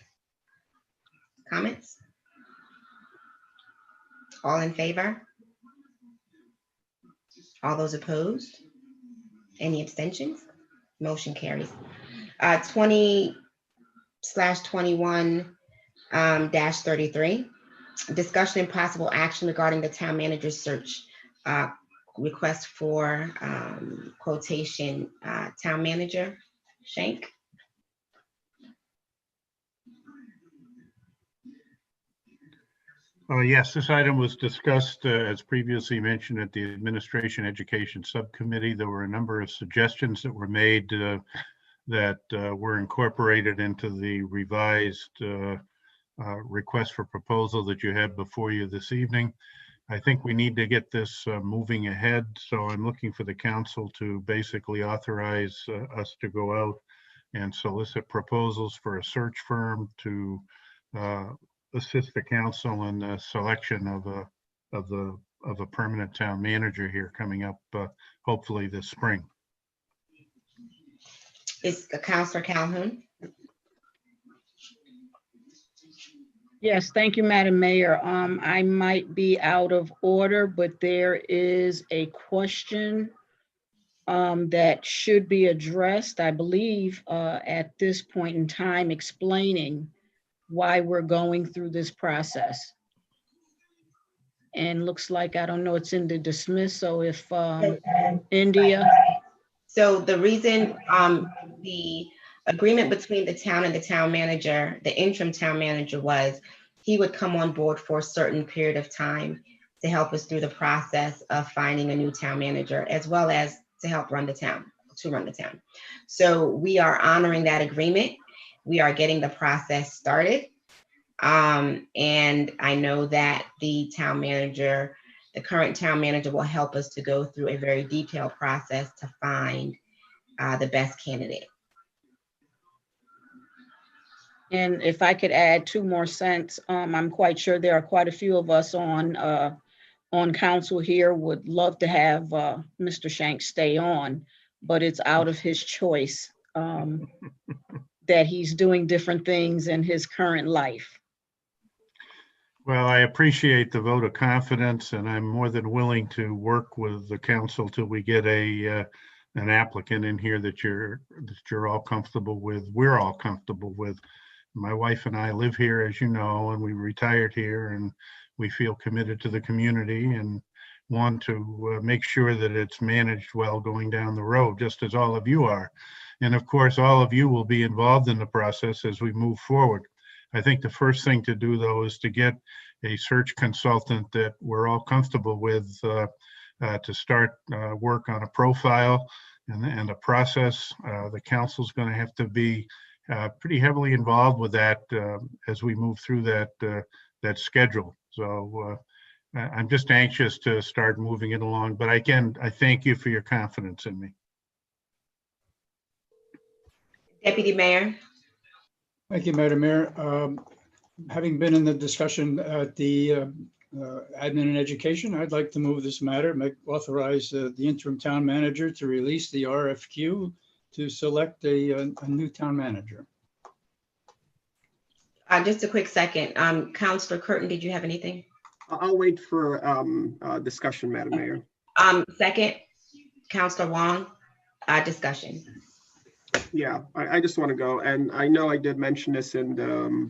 comments? All in favor? All those opposed? Any abstentions? Motion carries. 20/21-33, discussion and possible action regarding the town manager's search. Request for quotation, town manager, Shank. Yes, this item was discussed, as previously mentioned, at the Administration Education Subcommittee. There were a number of suggestions that were made that were incorporated into the revised request for proposal that you have before you this evening. I think we need to get this moving ahead, so I'm looking for the council to basically authorize us to go out and solicit proposals for a search firm to assist the council in the selection of a permanent town manager here coming up, hopefully this spring. Is Councilor Calhoun? Yes, thank you, Madam Mayor. I might be out of order, but there is a question that should be addressed, I believe, at this point in time, explaining why we're going through this process. And looks like, I don't know, it's in the dismiss, so if India. So the reason, the agreement between the town and the town manager, the interim town manager, was he would come on board for a certain period of time to help us through the process of finding a new town manager, as well as to help run the town, So we are honoring that agreement. We are getting the process started. And I know that the town manager, the current town manager, will help us to go through a very detailed process to find the best candidate. And if I could add 2 more cents, I'm quite sure there are quite a few of us on council here would love to have Mr. Shank stay on, but it's out of his choice that he's doing different things in his current life. Well, I appreciate the vote of confidence, and I'm more than willing to work with the council till we get an applicant in here that you're all comfortable with. We're all comfortable with. My wife and I live here, as you know, and we retired here, and we feel committed to the community and want to make sure that it's managed well going down the road, just as all of you are. And of course, all of you will be involved in the process as we move forward. I think the first thing to do, though, is to get a search consultant that we're all comfortable with to start work on a profile and a process. The council's going to have to be pretty heavily involved with that as we move through that schedule. So I'm just anxious to start moving it along. But I thank you for your confidence in me. Deputy Mayor. Thank you, Madam Mayor. Having been in the discussion at the Admin and Education, I'd like to move this matter, authorize the interim town manager to release the RFQ to select a new town manager. Just a quick second. Councilor Curtin, did you have anything? I'll wait for discussion, Madam Mayor. Second, Councilor Wong, discussion. Yeah, I just want to go, and I know I did mention this in the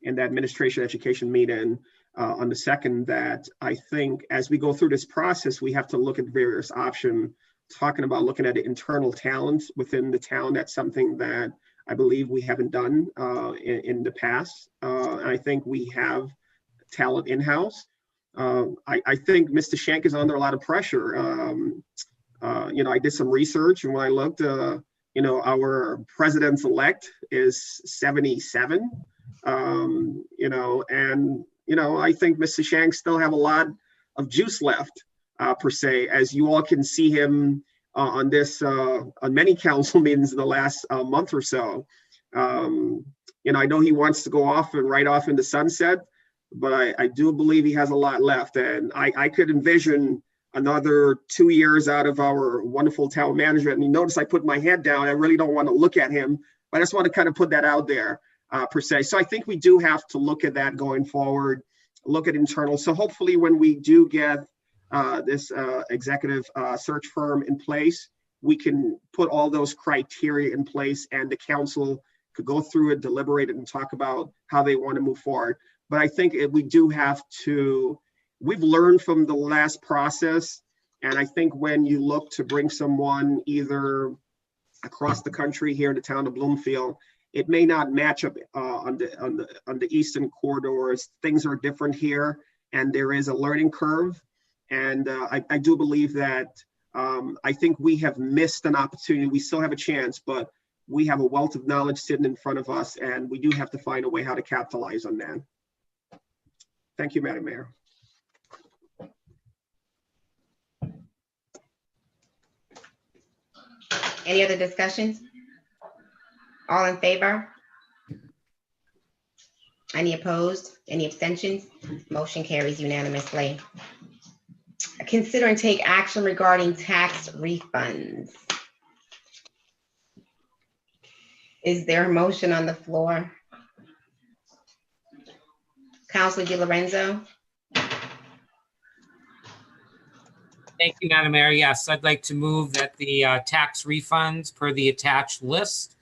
administration education meeting on the 2nd, that I think as we go through this process, we have to look at various options, talking about looking at internal talent within the town. That's something that I believe we haven't done in the past. I think we have talent in-house. I think Mr. Shank is under a lot of pressure. I did some research, and when I looked, our president-elect is 77, and I think Mr. Shank still have a lot of juice left, per se, as you all can see him on many council meetings in the last month or so. I know he wants to go off and right off in the sunset, but I do believe he has a lot left, and I could envision another 2 years out of our wonderful town manager. And you notice I put my head down. I really don't want to look at him, but I just want to kind of put that out there per se. So I think we do have to look at that going forward, look at internal. So hopefully when we do get this executive search firm in place, we can put all those criteria in place and the council could go through it, deliberate it, and talk about how they want to move forward. But I think we do have to, we've learned from the last process. And I think when you look to bring someone either across the country here in the town of Bloomfield, it may not match up on the eastern corridors. Things are different here and there is a learning curve. And I do believe that I think we have missed an opportunity. We still have a chance, but we have a wealth of knowledge sitting in front of us and we do have to find a way how to capitalize on that. Thank you, Madam Mayor. Any other discussions? All in favor? Any opposed? Any abstentions? Motion carries unanimously. Consider and take action regarding tax refunds. Is there a motion on the floor? Councilor Di Lorenzo? Thank you, Madam Mayor. Yes, I'd like to move that the tax refunds per the attached list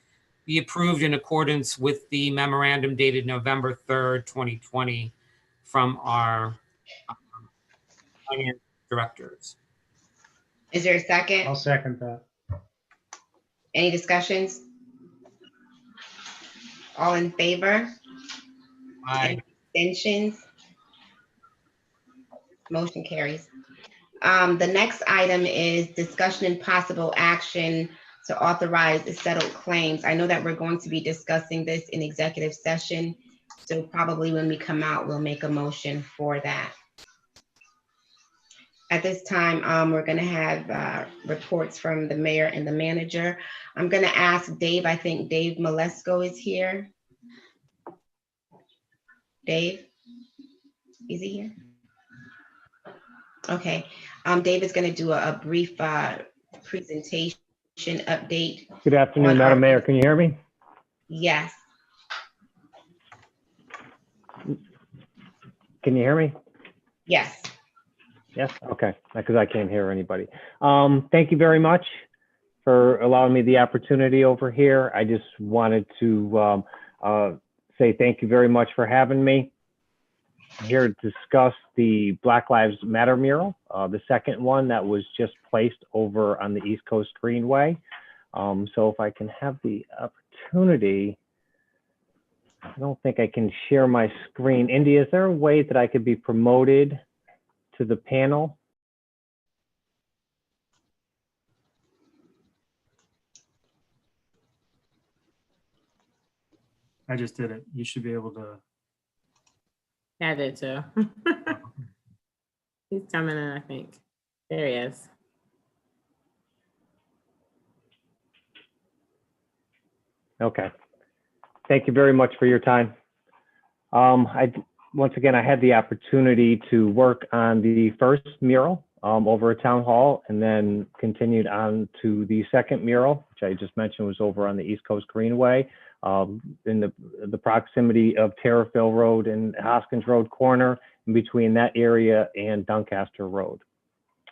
be approved in accordance with the memorandum dated November 3rd, 2020 from our finance directors. Is there a second? I'll second that. Any discussions? All in favor? Aye. Any abstentions? Motion carries. The next item is discussion and possible action to authorize the settled claims. I know that we're going to be discussing this in executive session, so probably when we come out, we'll make a motion for that. At this time, we're going to have reports from the mayor and the manager. I'm going to ask Dave. I think Dave Malesko is here. Dave, is he here? Okay. Dave is going to do a brief presentation update. Good afternoon, Madam Mayor. Can you hear me? Yes. Can you hear me? Yes. Yes. Okay. Because I can't hear anybody. Thank you very much for allowing me the opportunity over here. I just wanted to say thank you very much for having me. I'm here to discuss the Black Lives Matter mural, the second one that was just placed over on the East Coast Greenway. So if I can have the opportunity, I don't think I can share my screen. Indy, is there a way that I could be promoted to the panel? I just did it. You should be able to. I did too. He's coming in, I think. There he is. Okay. Thank you very much for your time. Once again, I had the opportunity to work on the first mural over at Town Hall and then continued on to the second mural, which I just mentioned was over on the East Coast Greenway in the proximity of Terriffill Road and Hoskins Road corner, in between that area and Doncaster Road.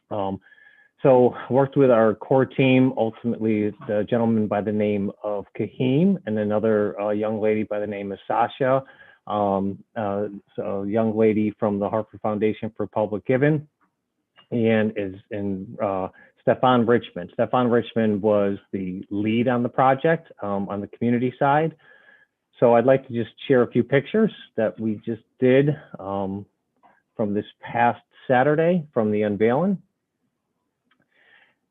So worked with our core team, ultimately the gentleman by the name of Kahim and another young lady by the name of Sasha, so a young lady from the Harper Foundation for Public Giving, and Stefan Richmond. Stefan Richmond was the lead on the project on the community side. So I'd like to just share a few pictures that we just did from this past Saturday from the unveiling.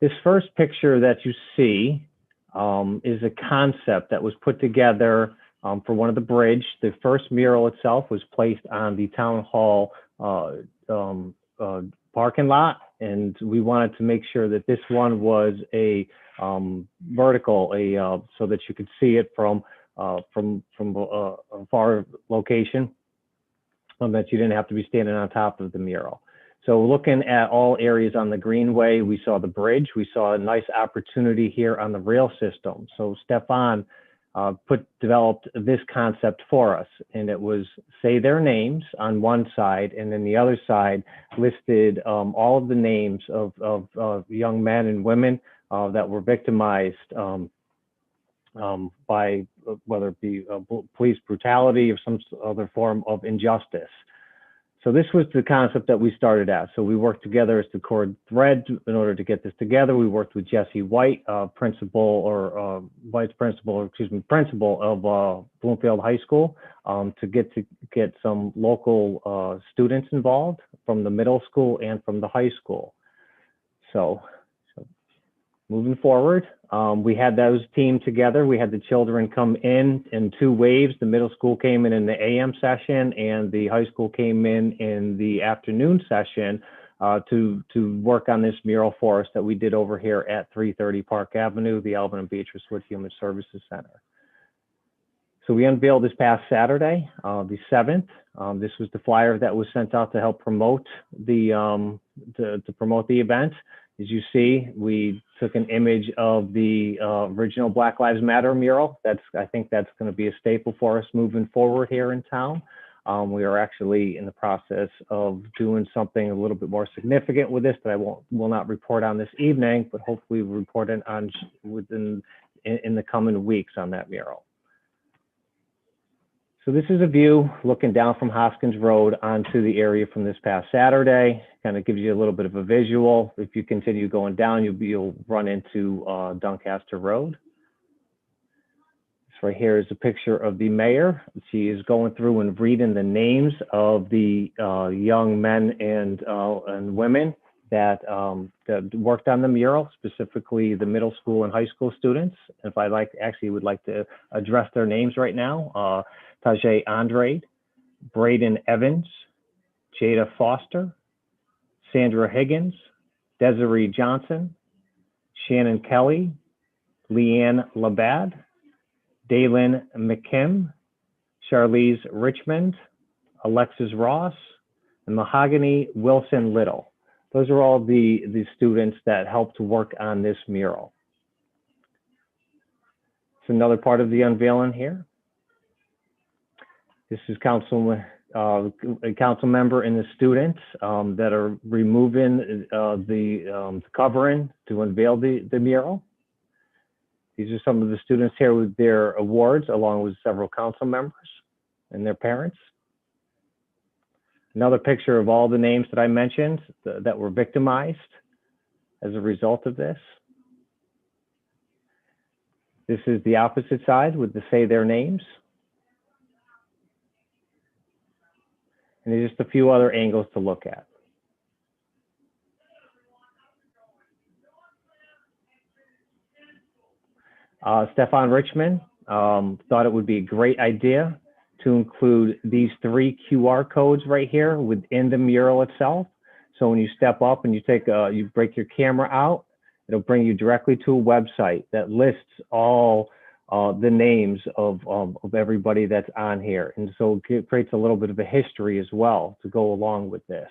This first picture that you see is a concept that was put together for one of the bridge. The first mural itself was placed on the town hall parking lot, and we wanted to make sure that this one was a vertical, so that you could see it from a far location, that you didn't have to be standing on top of the mural. So looking at all areas on the Greenway, we saw the bridge, we saw a nice opportunity here on the rail system. So Stefan developed this concept for us, and it was say their names on one side, and then the other side listed all of the names of young men and women that were victimized by whether it be police brutality or some other form of injustice. So this was the concept that we started at. So we worked together as the core thread in order to get this together. We worked with Jesse White, principal of Bloomfield High School, to get some local students involved from the middle school and from the high school. So moving forward, we had those teamed together. We had the children come in 2 waves. The middle school came in the AM session, and the high school came in the afternoon session to work on this mural for us that we did over here at 330 Park Avenue, the Alvin and Beatrice Wood Human Services Center. So we unveiled this past Saturday, the 7th. This was the flyer that was sent out to help promote the promote the event. As you see, we took an image of the original Black Lives Matter mural. I think that's going to be a staple for us moving forward here in town. We are actually in the process of doing something a little bit more significant with this that I will not report on this evening, but hopefully we'll report it on in the coming weeks on that mural. So this is a view looking down from Hoskins Road onto the area from this past Saturday. Kind of gives you a little bit of a visual. If you continue going down, you'll run into Doncaster Road. This right here is a picture of the mayor. She is going through and reading the names of the young men and women that worked on the mural, specifically the middle school and high school students. If I would like to address their names right now. Tajay Andrade, Braden Evans, Jada Foster, Sandra Higgins, Desiree Johnson, Shannon Kelly, Leanne Labad, Daylin McKim, Charlize Richmond, Alexis Ross, and Mahogany Wilson Little. Those are all the students that helped work on this mural. It's another part of the unveiling here. This is a council member and the students that are removing the covering to unveil the mural. These are some of the students here with their awards, along with several council members and their parents. Another picture of all the names that I mentioned that were victimized as a result of this. This is the opposite side with the say their names. And there's just a few other angles to look at. Stefan Richmond thought it would be a great idea to include these 3 QR codes right here within the mural itself. So when you step up and you break your camera out, it'll bring you directly to a website that lists all the names of everybody that's on here. And so it creates a little bit of a history as well to go along with this.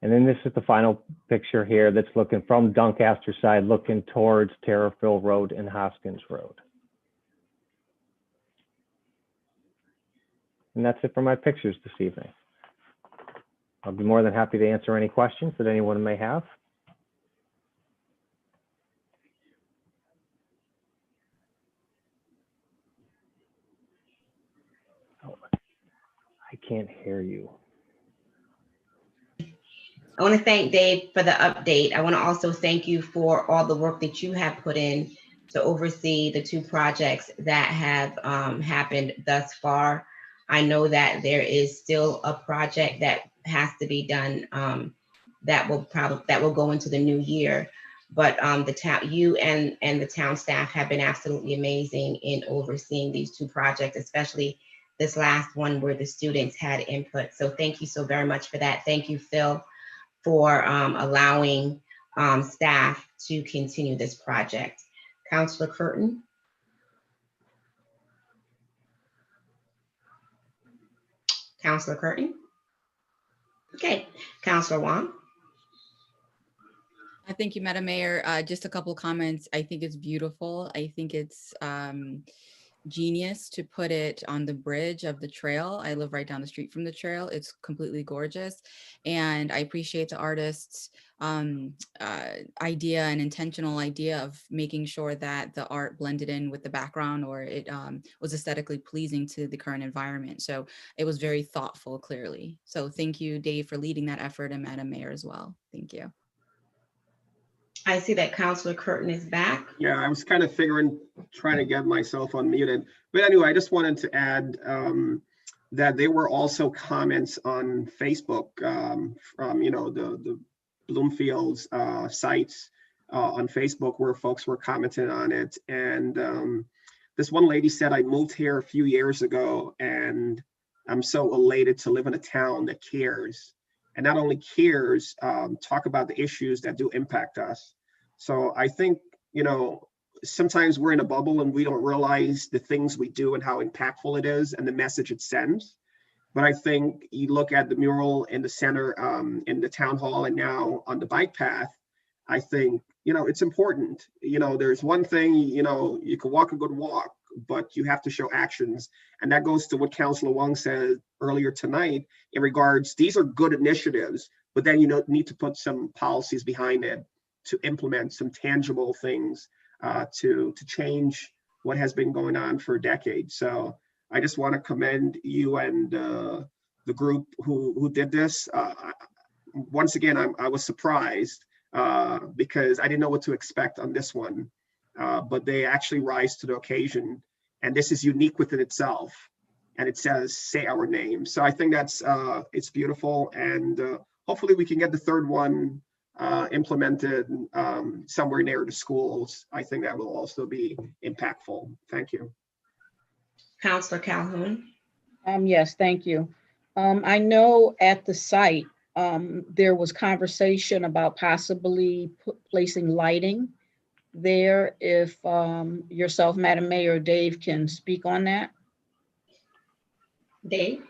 And then this is the final picture here that's looking from Doncaster side, looking towards Terrafil Road and Hoskins Road. And that's it for my pictures this evening. I'll be more than happy to answer any questions that anyone may have. Oh, I can't hear you. I want to thank Dave for the update. I want to also thank you for all the work that you have put in to oversee the 2 projects that have happened thus far. I know that there is still a project that has to be done that will go into the new year. But you and the town staff have been absolutely amazing in overseeing these 2 projects, especially this last one where the students had input. So thank you so very much for that. Thank you, Phil, for allowing staff to continue this project. Councilor Curtin. Councilor Curtin. Okay, Councilor Wong. Thank you, Madam Mayor. Just a couple comments. I think it's beautiful. I think it's genius to put it on the bridge of the trail. I live right down the street from the trail. It's completely gorgeous. And I appreciate the artist's idea and intentional idea of making sure that the art blended in with the background, or it was aesthetically pleasing to the current environment. So it was very thoughtful, clearly. So thank you, Dave, for leading that effort, and Madam Mayor as well. Thank you. I see that Councilor Curtin is back. Yeah, I was kind of trying to get myself unmuted. But anyway, I just wanted to add that there were also comments on Facebook from, the Bloomfield's sites on Facebook where folks were commenting on it. And this one lady said, I moved here a few years ago and I'm so elated to live in a town that cares. And not only cares, talk about the issues that do impact us. So I think, sometimes we're in a bubble and we don't realize the things we do and how impactful it is and the message it sends. But I think you look at the mural in the center, in the town hall, and now on the bike path, I think, it's important. There's one thing, you can walk a good walk, but you have to show actions. And that goes to what Councilor Wong said earlier tonight in regards, these are good initiatives, but then you need to put some policies behind it to implement some tangible things to change what has been going on for decades. So I just want to commend you and the group who did this. Once again, I was surprised because I didn't know what to expect on this one, but they actually rise to the occasion. And this is unique within itself. And it says, say our name. So I think that's, it's beautiful. And hopefully we can get the third one implemented somewhere near the schools. I think that will also be impactful. Thank you. Councilor Calhoun. Yes, thank you. I know at the site, there was conversation about possibly placing lighting there. If yourself, Madam Mayor, Dave can speak on that. Dave?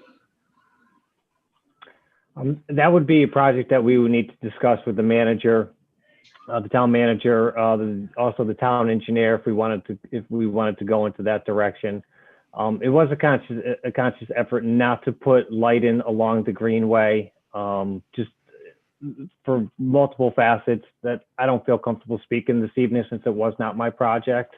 That would be a project that we would need to discuss with the manager, the town manager, also the town engineer, if we wanted to go into that direction. It was a conscious effort not to put light in along the greenway, just for multiple facets that I don't feel comfortable speaking this evening since it was not my project.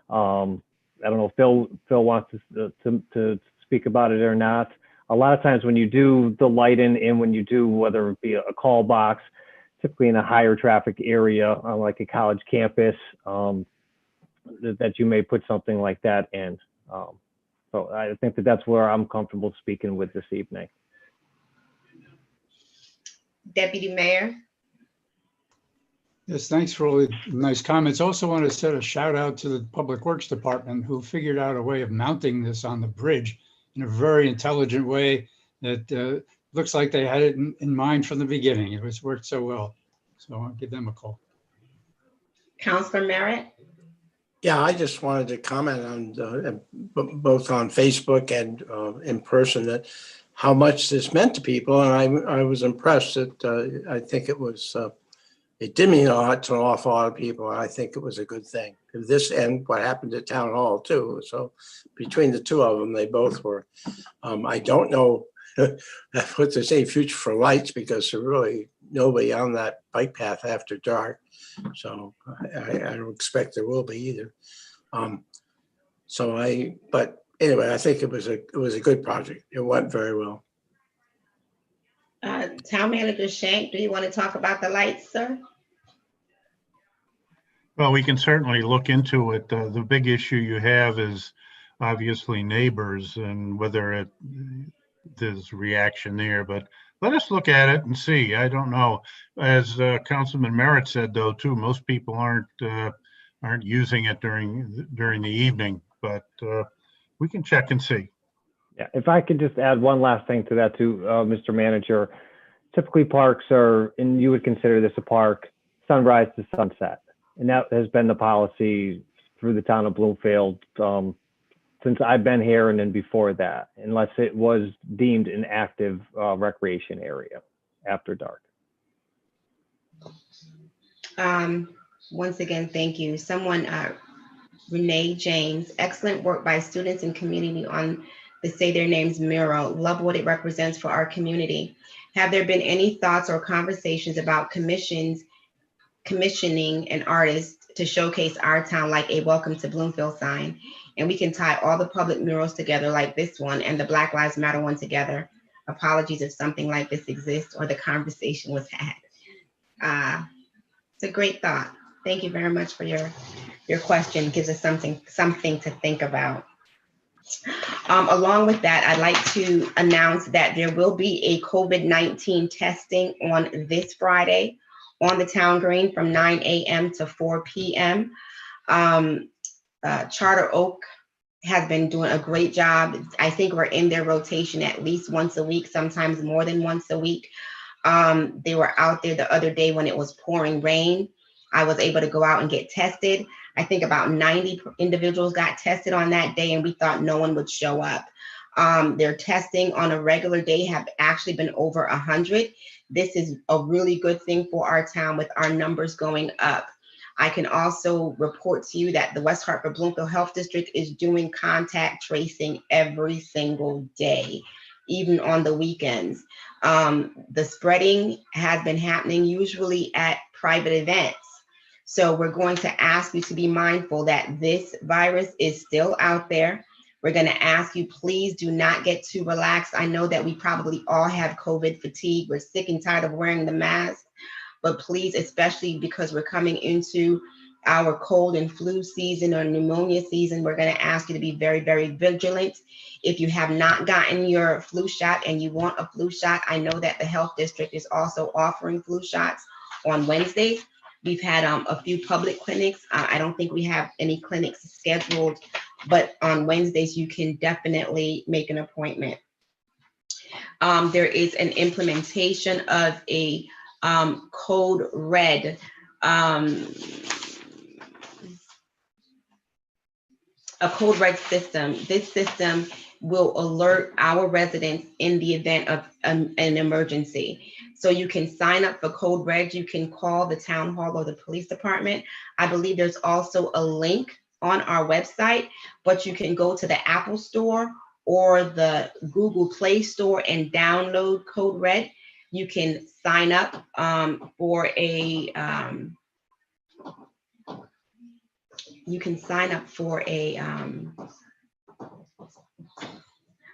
I don't know if Phil wants to speak about it or not. A lot of times when you do the lighting and when you do, whether it be a call box, typically in a higher traffic area, like a college campus, that you may put something like that in. So I think that's where I'm comfortable speaking with this evening. Deputy Mayor. Yes, thanks for all the nice comments. Also want to set a shout out to the Public Works Department who figured out a way of mounting this on the bridge in a very intelligent way that looks like they had it in mind from the beginning. It was worked so well. So I'll give them a call. Councilor Merritt. Yeah, I just wanted to comment on both on Facebook and in person that how much this meant to people. And I was impressed that I think it was, it did mean a lot to an awful lot of people. And I think it was a good thing. This and what happened at Town Hall too. So between the two of them, they both were. I don't know what to say, future for lights, because there's really nobody on that bike path after dark. So I don't expect there will be either. But anyway, I think it was a good project. It went very well. Town Manager Shank, do you want to talk about the lights, sir? Well, we can certainly look into it. The big issue you have is obviously neighbors and whether there's reaction there, but let us look at it and see. I don't know. As Councilman Merritt said, though, too, most people aren't using it during the evening, but we can check and see. Yeah, if I could just add one last thing to that too, Mr. Manager. Typically parks are, and you would consider this a park, sunrise to sunset. And that has been the policy through the town of Bloomfield since I've been here and then before that, unless it was deemed an active recreation area. after dark. Once again, thank you. Someone, Renee James, excellent work by students and community on the Say Their Names mural. Love what it represents for our community. Have there been any thoughts or conversations about commissioning an artist to showcase our town, like a Welcome to Bloomfield sign? And we can tie all the public murals together like this one and the Black Lives Matter one together. Apologies if something like this exists or the conversation was had. It's a great thought. Thank you very much for your question. Gives us something to think about. Along with that, I'd like to announce that there will be a COVID-19 testing on this Friday on the town green from 9 a.m. to 4 p.m. Charter Oak has been doing a great job. I think we're in their rotation at least once a week, sometimes more than once a week. They were out there the other day when it was pouring rain. I was able to go out and get tested. I think about 90 individuals got tested on that day, and we thought no one would show up. Their testing on a regular day have actually been over 100. This is a really good thing for our town with our numbers going up. I can also report to you that the West Hartford Bloomfield Health District is doing contact tracing every single day, even on the weekends. The spreading has been happening usually at private events. So we're going to ask you to be mindful that this virus is still out there. We're going to ask you, please do not get too relaxed. I know that we probably all have COVID fatigue. We're sick and tired of wearing the mask, but please, especially because we're coming into our cold and flu season or pneumonia season, we're going to ask you to be very, very vigilant. If you have not gotten your flu shot and you want a flu shot, I know that the health district is also offering flu shots on Wednesdays. We've had a few public clinics. I don't think we have any clinics scheduled, but on Wednesdays, you can definitely make an appointment. There is an implementation of a code red, system. This system will alert our residents in the event of an emergency. So you can sign up for Code Red. You can call the town hall or the police department. I believe there's also a link on our website, but you can go to the Apple Store or the Google Play Store and download Code Red. You can sign up for a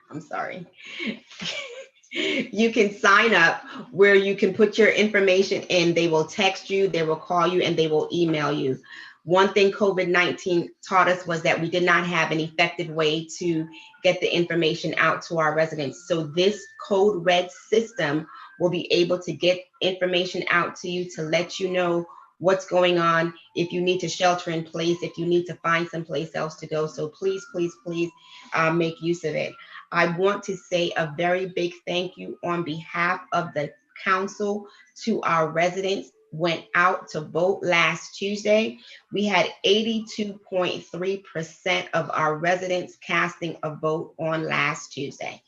I'm sorry. You can sign up where you can put your information in. They will text you, they will call you, and they will email you. One thing COVID-19 taught us was that we did not have an effective way to get the information out to our residents. So this Code Red system will be able to get information out to you to let you know what's going on, if you need to shelter in place, if you need to find someplace else to go. So please, please, please make use of it. I want to say a very big thank you on behalf of the council to our residents went out to vote last Tuesday. We had 82.3% of our residents casting a vote on last Tuesday.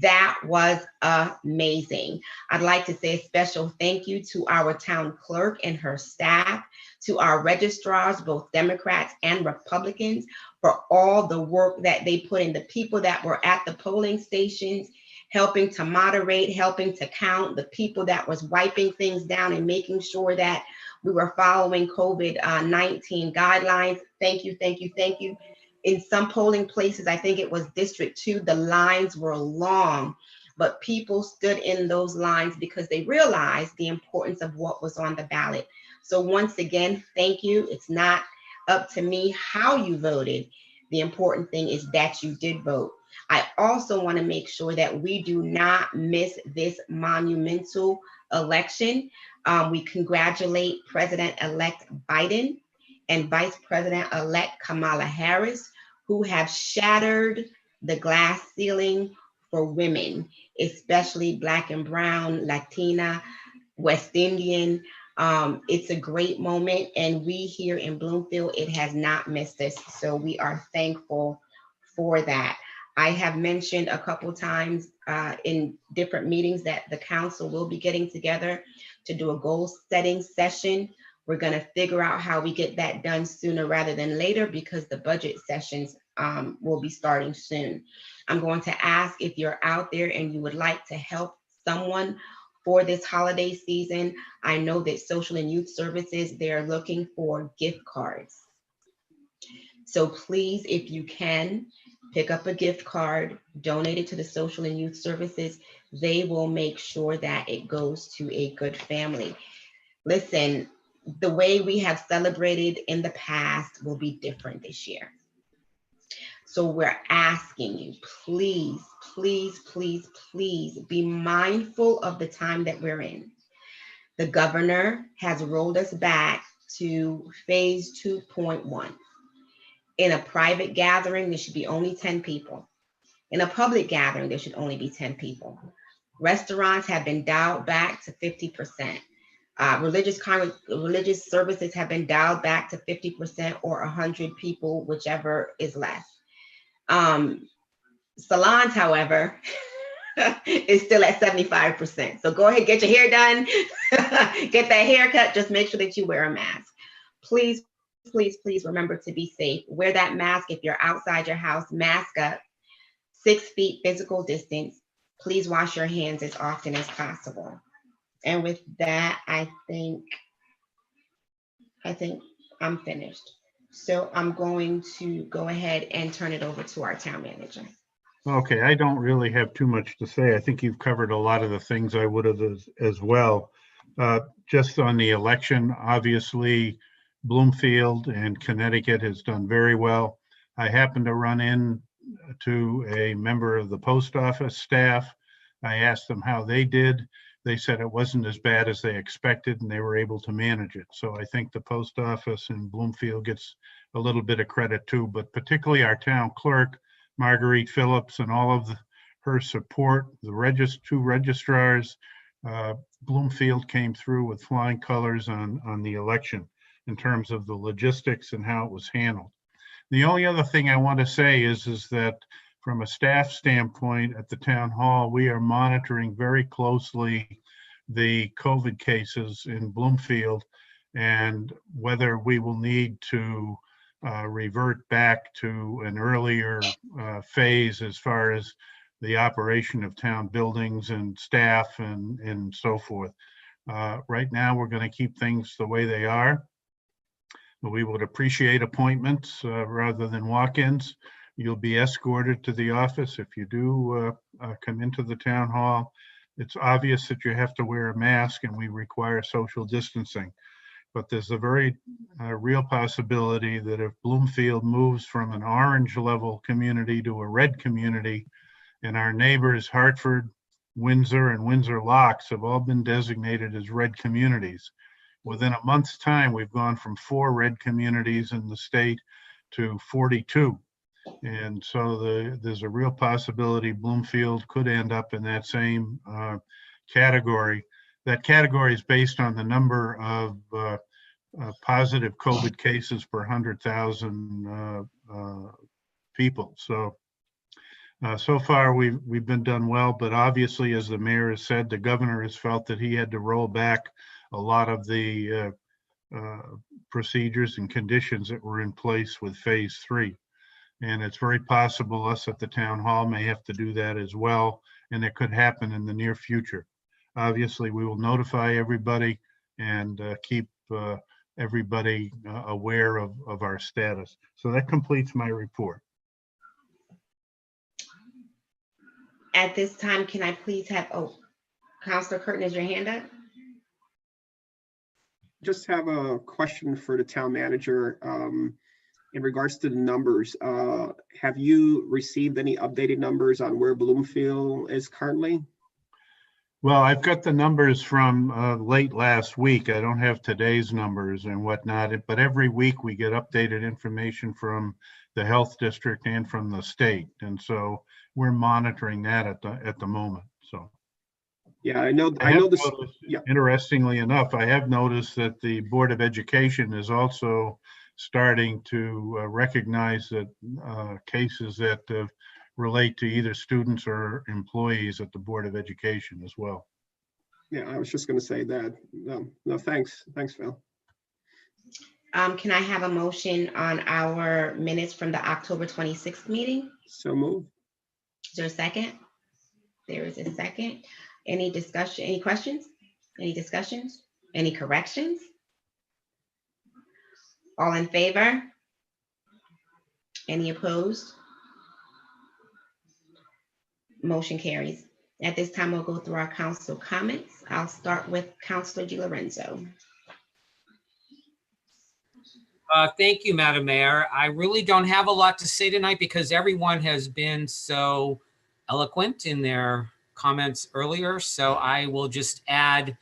That was amazing. I'd like to say a special thank you to our town clerk and her staff, to our registrars, both Democrats and Republicans, for all the work that they put in, the people that were at the polling stations, helping to moderate, helping to count, the people that was wiping things down and making sure that we were following COVID-19 guidelines. Thank you, thank you, thank you. In some polling places, I think it was District 2, the lines were long, but people stood in those lines because they realized the importance of what was on the ballot. So once again, thank you. It's not up to me how you voted. The important thing is that you did vote. I also want to make sure that we do not miss this monumental election. We congratulate President-elect Biden and Vice President-elect Kamala Harris, who have shattered the glass ceiling for women, especially Black and Brown, Latina, West Indian. It's a great moment, and we here in Bloomfield, it has not missed us. So we are thankful for that. I have mentioned a couple times in different meetings that the council will be getting together to do a goal setting session. We're going to figure out how we get that done sooner rather than later because the budget sessions will be starting soon. I'm going to ask if you're out there and you would like to help someone for this holiday season. I know that Social and Youth Services, they're looking for gift cards. So please, if you can, pick up a gift card, donate it to the Social and Youth Services. They will make sure that it goes to a good family. Listen, the way we have celebrated in the past will be different this year. So we're asking you, please, please, please, please be mindful of the time that we're in. The governor has rolled us back to phase 2.1. In a private gathering, there should be only 10 people. In a public gathering, there should only be 10 people. Restaurants have been dialed back to 50%. Religious services have been dialed back to 50% or 100 people, whichever is less. Salons, however, is still at 75%. So go ahead, get your hair done, get that haircut, just make sure that you wear a mask. Please, please, please remember to be safe. Wear that mask if you're outside your house, mask up, 6 feet physical distance. Please wash your hands as often as possible. And with that, I think I'm finished. So I'm going to go ahead and turn it over to our town manager. Okay, I don't really have too much to say. I think you've covered a lot of the things I would have as well. Just on the election, obviously, Bloomfield and Connecticut has done very well. I happened to run in to a member of the post office staff. I asked them how they did. They said it wasn't as bad as they expected and they were able to manage it. So I think the post office in Bloomfield gets a little bit of credit too, but particularly our town clerk, Marguerite Phillips, and all of her support, the 2 registrars. Bloomfield came through with flying colors on the election in terms of the logistics and how it was handled. The only other thing I want to say is that from a staff standpoint at the town hall, we are monitoring very closely the COVID cases in Bloomfield and whether we will need to revert back to an earlier phase as far as the operation of town buildings and staff and so forth. Right now, we're going to keep things the way they are. We would appreciate appointments rather than walk-ins. You'll be escorted to the office if you do come into the town hall. It's obvious that you have to wear a mask and we require social distancing. But there's a very real possibility that if Bloomfield moves from an orange level community to a red community, and our neighbors Hartford, Windsor, and Windsor Locks have all been designated as red communities. Within a month's time, we've gone from 4 red communities in the state to 42. And so there's a real possibility Bloomfield could end up in that same category. That category is based on the number of positive COVID cases per 100,000 people. So far we've been done well, but obviously, as the mayor has said, the governor has felt that he had to roll back a lot of the procedures and conditions that were in place with phase 3. And it's very possible us at the town hall may have to do that as well. And it could happen in the near future. Obviously, we will notify everybody and keep everybody aware of our status. So that completes my report. At this time, can I please have, Councilor Curtin, is your hand up? Just have a question for the town manager. In regards to the numbers, have you received any updated numbers on where Bloomfield is currently? Well, I've got the numbers from late last week. I don't have today's numbers and whatnot, but every week we get updated information from the health district and from the state. And so we're monitoring that at the moment. So. Yeah, I know this. Yeah. Interestingly enough, I have noticed that the Board of Education is also starting to recognize that cases that have relate to either students or employees at the Board of Education as well. Yeah, I was just going to say that. No, thanks, Phil. Can I have a motion on our minutes from the October 26th meeting? So move. Is there a second? There is a second. Any discussion, any questions? Any discussions? Any corrections? All in favor? Any opposed? Motion carries. At this time, we'll go through our council comments. I'll start with Councilor DiLorenzo. Thank you, Madam Mayor. I really don't have a lot to say tonight because everyone has been so eloquent in their comments earlier. So I will just add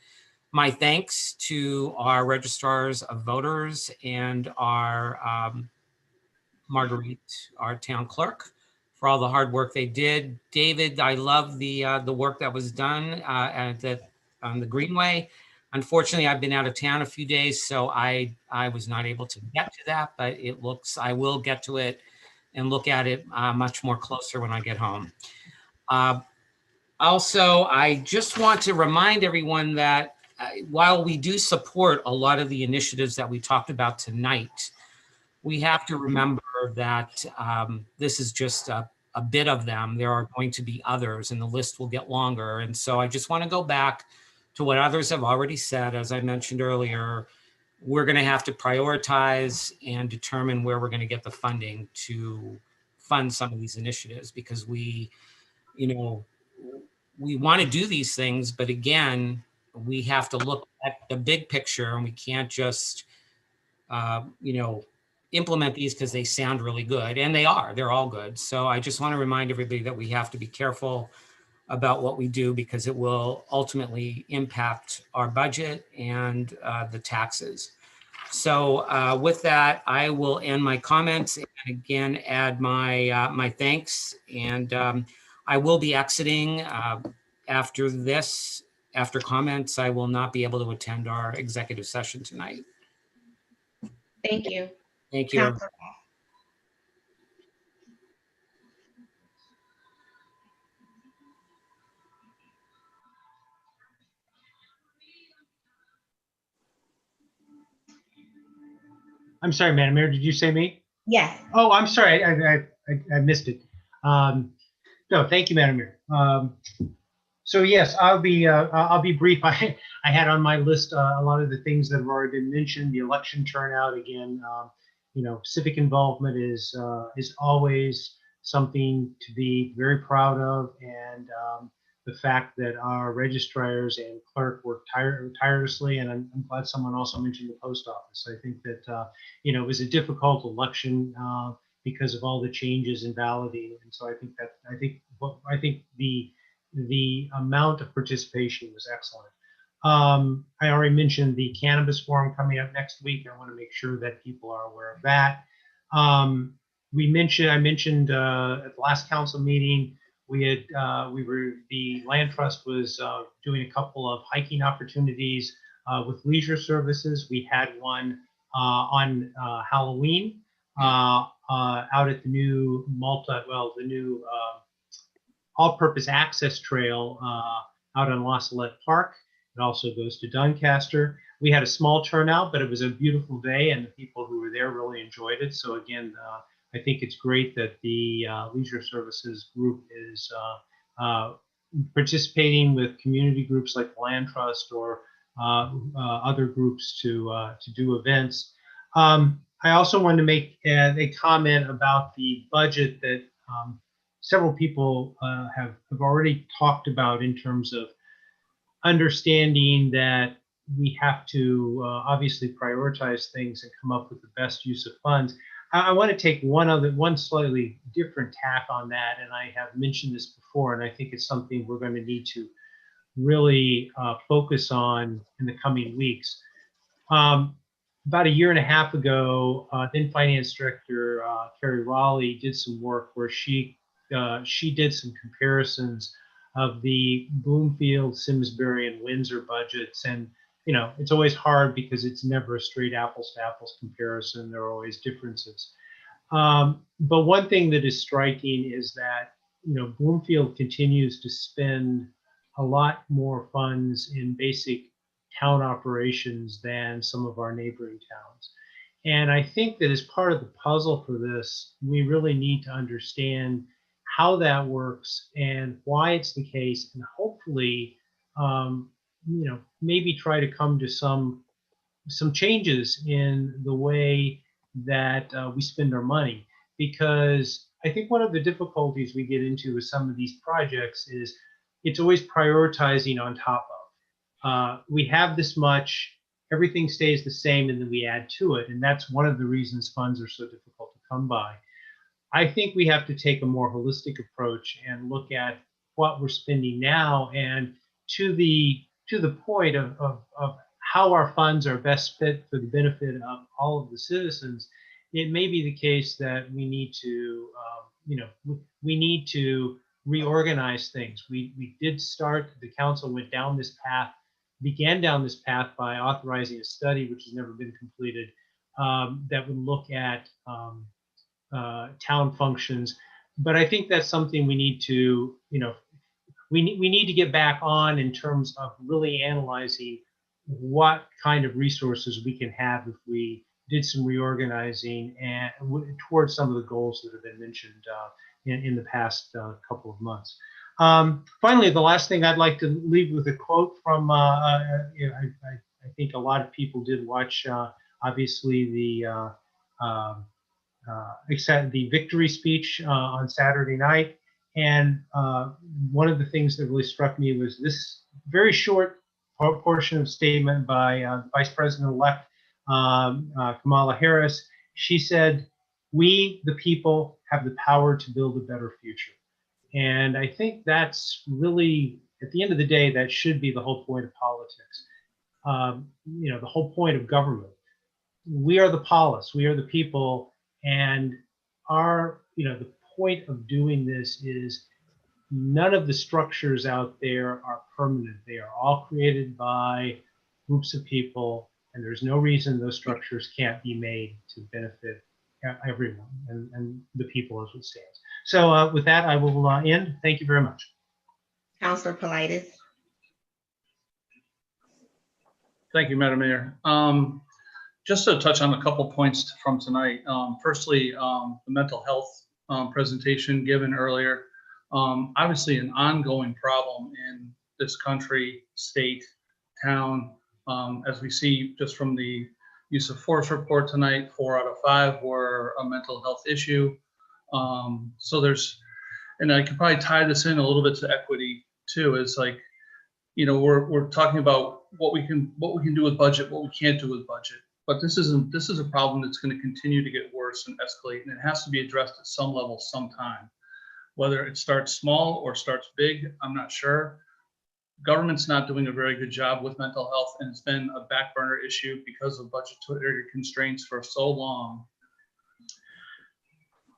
my thanks to our registrars of voters and our Marguerite, our town clerk, for all the hard work they did. David, I love the work that was done on the Greenway. Unfortunately, I've been out of town a few days, so I was not able to get to that, but it looks, I will get to it and look at it much more closer when I get home. Also, I just want to remind everyone that while we do support a lot of the initiatives that we talked about tonight, we have to remember that this is just a bit of them. There are going to be others and the list will get longer. And so I just want to go back to what others have already said. As I mentioned earlier, we're going to have to prioritize and determine where we're going to get the funding to fund some of these initiatives, because we want to do these things, but again, we have to look at the big picture, and we can't just implement these because they sound really good, and they're all good. So I just want to remind everybody that we have to be careful about what we do, because it will ultimately impact our budget and the taxes. So with that, I will end my comments and again add my thanks. And I will be exiting after this. After comments, I will not be able to attend our executive session tonight. Thank you. Thank you. I'm sorry, Madam Mayor, did you say me? Yes. Oh, I'm sorry, I missed it. No, thank you, Madam Mayor. So yes, I'll be brief. I had on my list a lot of the things that have already been mentioned. The election turnout, again, civic involvement is always something to be very proud of, and the fact that our registrars and clerk work tirelessly, and I'm glad someone also mentioned the post office. I think that it was a difficult election because of all the changes in balloting, and so I think the amount of participation was excellent. I already mentioned the cannabis forum coming up next week. I want to make sure that people are aware of that. I mentioned at the last council meeting, the land trust was doing a couple of hiking opportunities with leisure services. We had one on Halloween out at the new all-purpose access trail out on La Salette Park. It also goes to Doncaster. We had a small turnout, but it was a beautiful day, and the people who were there really enjoyed it. So again, I think it's great that the Leisure Services group is participating with community groups like the Land Trust or other groups to do events. I also wanted to make a comment about the budget that several people have already talked about, in terms of understanding that we have to obviously prioritize things and come up with the best use of funds. I want to take one slightly different tack on that, and I have mentioned this before, and I think it's something we're going to need to really focus on in the coming weeks. About a year and a half ago, then Finance Director Carrie Raleigh did some work where she did some comparisons of the Bloomfield, Simsbury, and Windsor budgets. And, it's always hard because it's never a straight apples to apples comparison. There are always differences. But one thing that is striking is that Bloomfield continues to spend a lot more funds in basic town operations than some of our neighboring towns. And I think that as part of the puzzle for this, we really need to understand how that works and why it's the case, and hopefully, maybe try to come to some changes in the way that we spend our money. Because I think one of the difficulties we get into with some of these projects is it's always prioritizing on top of. We have this much, everything stays the same, and then we add to it. And that's one of the reasons funds are so difficult to come by. I think we have to take a more holistic approach and look at what we're spending now, and to the point of how our funds are best spent for the benefit of all of the citizens. It may be the case that we need to, we need to reorganize things. We did start, the council went down this path, began down this path by authorizing a study, which has never been completed, that would look at town functions. But I think that's something we need to, we need to get back on in terms of really analyzing what kind of resources we can have if we did some reorganizing and towards some of the goals that have been mentioned in the past couple of months. Finally, the last thing I'd like to leave with a quote from, I think a lot of people did watch, obviously, the victory speech on Saturday night. And one of the things that really struck me was this very short portion of statement by Vice President-elect Kamala Harris. She said, "We, the people, have the power to build a better future." And I think that's really, at the end of the day, that should be the whole point of politics. The whole point of government. We are the polis, we are the people, and the point of doing this is none of the structures out there are permanent. They are all created by groups of people, and there's no reason those structures can't be made to benefit everyone and the people as it stands. So with that, I will end. Thank you very much. Councilor Politis. Thank you, Madam Mayor. Just to touch on a couple points from tonight. Firstly, the mental health presentation given earlier. Obviously an ongoing problem in this country, state, town, as we see just from the use of force report tonight, 4 out of 5 were a mental health issue. So there's, and I could probably tie this in a little bit to equity too, is like, we're talking about what we can do with budget, what we can't do with budget. But this is a problem that's going to continue to get worse and escalate, and it has to be addressed at some level sometime. Whether it starts small or starts big, I'm not sure. Government's not doing a very good job with mental health, and it's been a back burner issue because of budgetary constraints for so long.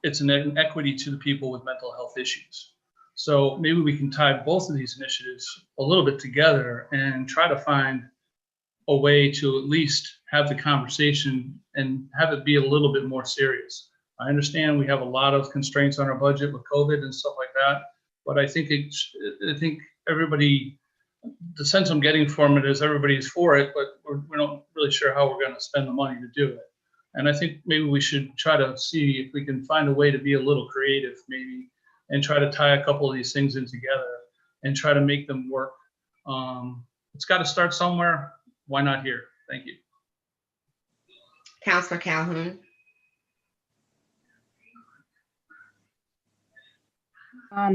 It's an inequity to the people with mental health issues. So maybe we can tie both of these initiatives a little bit together and try to find a way to at least have the conversation and have it be a little bit more serious. I understand we have a lot of constraints on our budget with COVID and stuff like that, but I think everybody, the sense I'm getting from it is everybody's for it, but we're not really sure how we're going to spend the money to do it. And I think maybe we should try to see if we can find a way to be a little creative, maybe, and try to tie a couple of these things in together and try to make them work. It's got to start somewhere. Why not here? Thank you. Councilor Calhoun.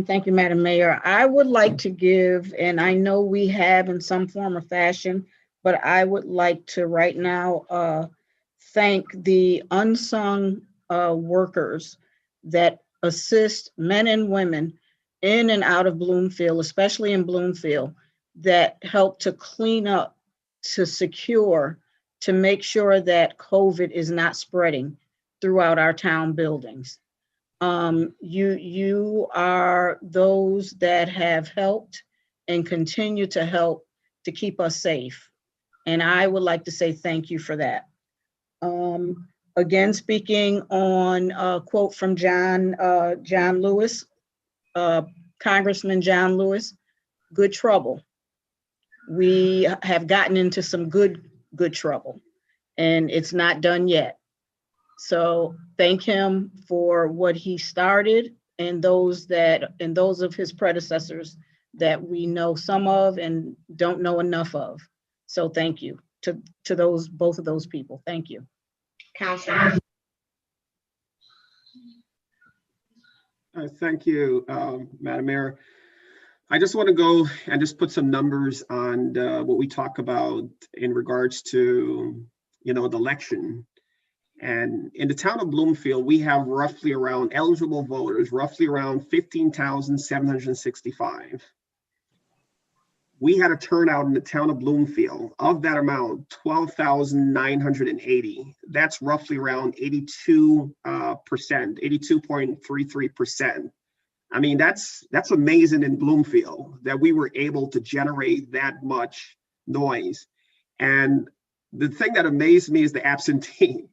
Thank you, Madam Mayor. I would like to give, and I know we have in some form or fashion, but I would like to right now thank the unsung workers that assist men and women in and out of Bloomfield, especially in Bloomfield, that help to clean up, to secure, to make sure that COVID is not spreading throughout our town buildings. You are those that have helped and continue to help to keep us safe. And I would like to say thank you for that. Again, speaking on a quote from John Lewis, Congressman John Lewis, good trouble. We have gotten into some good trouble, and it's not done yet. So thank him for what he started, and those of his predecessors that we know some of and don't know enough of. So thank you to both of those people. Thank you. Councilor. Thank you, Madam Mayor. I just want to go and just put some numbers on what we talk about in regards to, the election. And in the town of Bloomfield, we have roughly around eligible voters, roughly around 15,765. We had a turnout in the town of Bloomfield. Of that amount, 12,980. That's roughly around 82%, 82.33%. I mean, that's amazing in Bloomfield that we were able to generate that much noise. And the thing that amazed me is the absentee.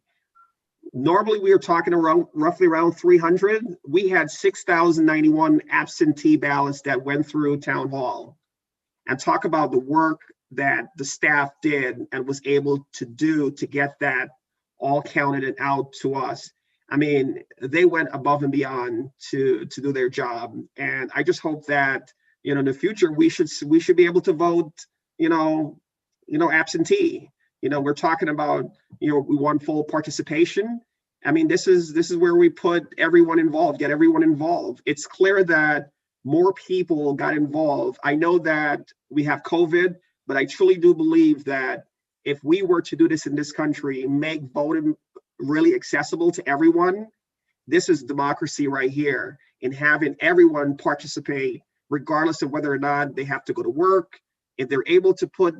Normally we were talking around roughly around 300. We had 6,091 absentee ballots that went through town hall. And talk about the work that the staff did and was able to do to get that all counted and out to us. I mean, they went above and beyond to do their job. And I just hope that, in the future, we should be able to vote, absentee. We're talking about, we want full participation. I mean, this is where we put everyone involved, get everyone involved. It's clear that more people got involved. I know that we have COVID, but I truly do believe that if we were to do this in this country, make voting really accessible to everyone, this is democracy right here, in having everyone participate, regardless of whether or not they have to go to work. If they're able to put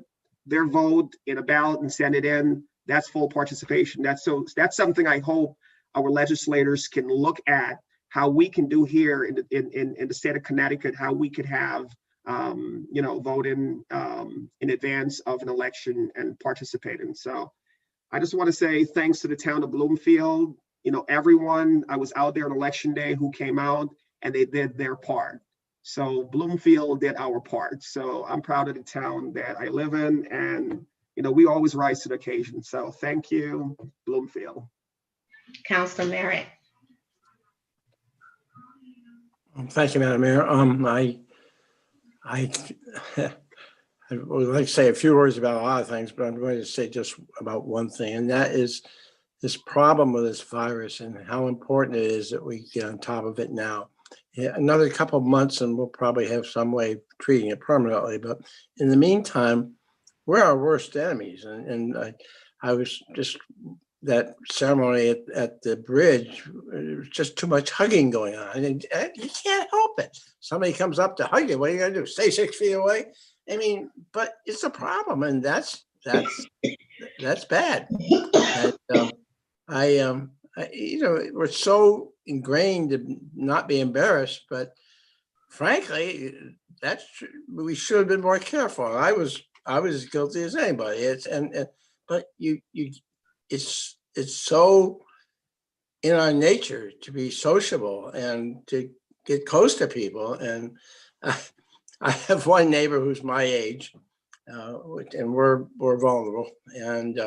their vote in a ballot and send it in, that's full participation. That's something I hope our legislators can look at, how we can do here in the state of Connecticut, how we could have voting in advance of an election and participating. So I just want to say thanks to the town of Bloomfield. Everyone, I was out there on election day who came out and they did their part. So Bloomfield did our part. So I'm proud of the town that I live in, and we always rise to the occasion. So thank you, Bloomfield. Councilor Merritt. Thank you, Madam Mayor. I would like to say a few words about a lot of things, but I'm going to say just about one thing, and that is this problem with this virus and how important it is that we get on top of it now. Yeah, another couple of months and we'll probably have some way of treating it permanently, but in the meantime, we're our worst enemies. And I was just, that ceremony at the bridge, there was just too much hugging going on, and you can't help it. Somebody comes up to hug you, what are you gonna do? Stay 6 feet away? I mean, but it's a problem, and that's bad. And we're so ingrained to not be embarrassed, but frankly, we should have been more careful. I was as guilty as anybody. But it's so in our nature to be sociable and to get close to people. And I have one neighbor who's my age, and we're vulnerable. And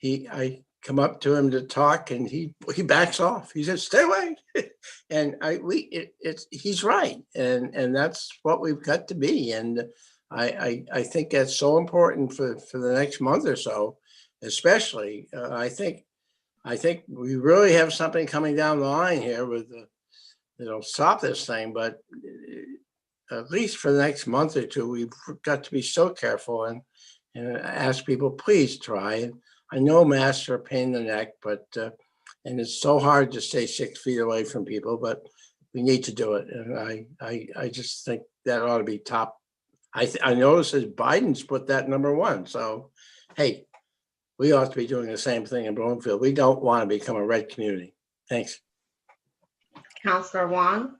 I come up to him to talk, and he backs off. He says, "Stay away." And he's right, and that's what we've got to be. And I think that's so important for the next month or so. Especially, I think we really have something coming down the line here with that'll stop this thing. But at least for the next month or two, we've got to be so careful and ask people, please try. And I know masks are a pain in the neck, but and it's so hard to stay 6 feet away from people, but we need to do it. And I just think that ought to be top. I notice that Biden's put that number one. So, hey, we ought to be doing the same thing in Bloomfield. We don't want to become a red community. Thanks. Councilor Wong.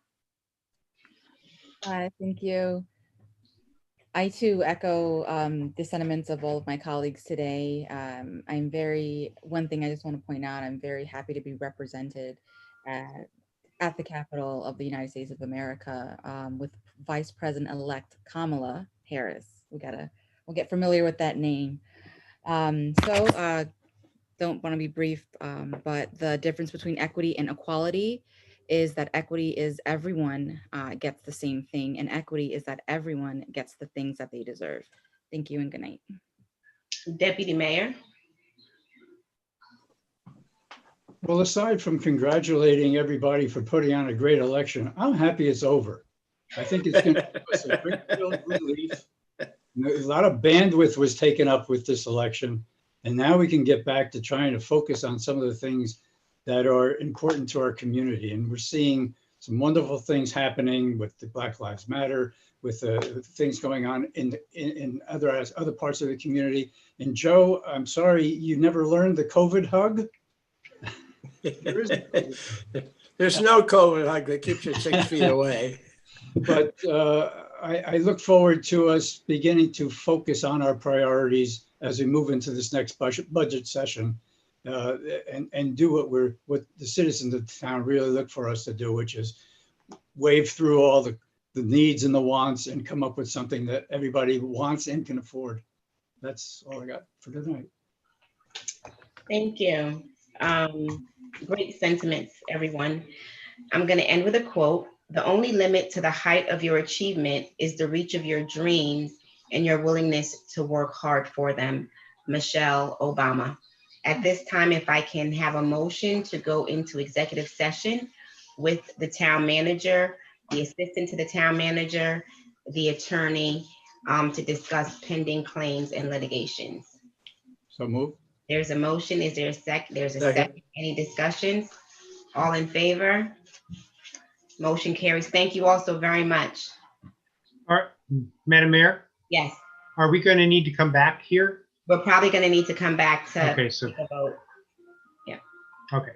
Thank you. I too echo the sentiments of all of my colleagues today. One thing I just want to point out, I'm very happy to be represented at the Capitol of the United States of America with Vice President-elect Kamala Harris. We'll get familiar with that name. Don't want to be brief, but the difference between equity and equality is that equity is everyone gets the same thing, and equity is that everyone gets the things that they deserve. Thank you and good night. Deputy Mayor. Well, aside from congratulating everybody for putting on a great election, I'm happy it's over. I think it's going to give us a great deal of relief. A lot of bandwidth was taken up with this election, and now we can get back to trying to focus on some of the things that are important to our community. And we're seeing some wonderful things happening with the Black Lives Matter, with things going on in other parts of the community. And Joe, I'm sorry, you never learned the COVID hug? There's no COVID hug that keeps you 6 feet away. But I look forward to us beginning to focus on our priorities as we move into this next budget session and do what the citizens of the town really look for us to do, which is wave through all the needs and the wants and come up with something that everybody wants and can afford. That's all I got for tonight. Thank you. Great sentiments, everyone. I'm going to end with a quote. The only limit to the height of your achievement is the reach of your dreams and your willingness to work hard for them. Michelle Obama. At this time, if I can have a motion to go into executive session with the town manager, the assistant to the town manager, the attorney, to discuss pending claims and litigations. So move. There's a motion. Is there a second? There's a second. Any discussions? All in favor? Motion carries. Thank you all so very much. All right, Madam Mayor? Yes. Are we going to need to come back here? We're probably going to need to come back to Okay, so take a vote. Yeah. Okay.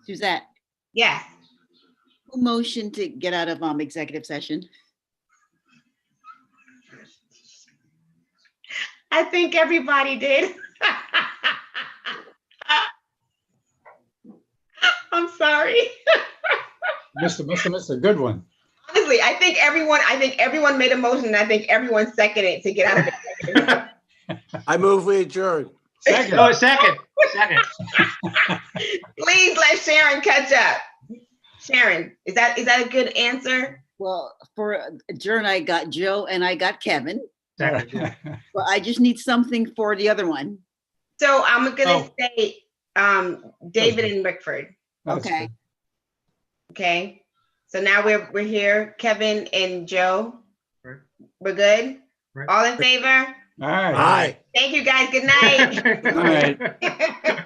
Suzette, Yes. who motioned to get out of executive session? I think everybody did. I'm sorry. Must have missed a good one. Honestly, I think everyone made a motion, and I think everyone seconded to get out of it. I move we adjourn. Second. Oh, second. Please let Sharon catch up. Sharon, is that a good answer? Well, for adjourn, I got Joe and I got Kevin. Second, yeah. Well, I just need something for the other one. So I'm gonna say David and Rickford. That's Okay. good. Okay. So now we're here, Kevin and Joe. Right. We're good? Right. All in favor? All right. Aye. Thank you guys. Good night. All right.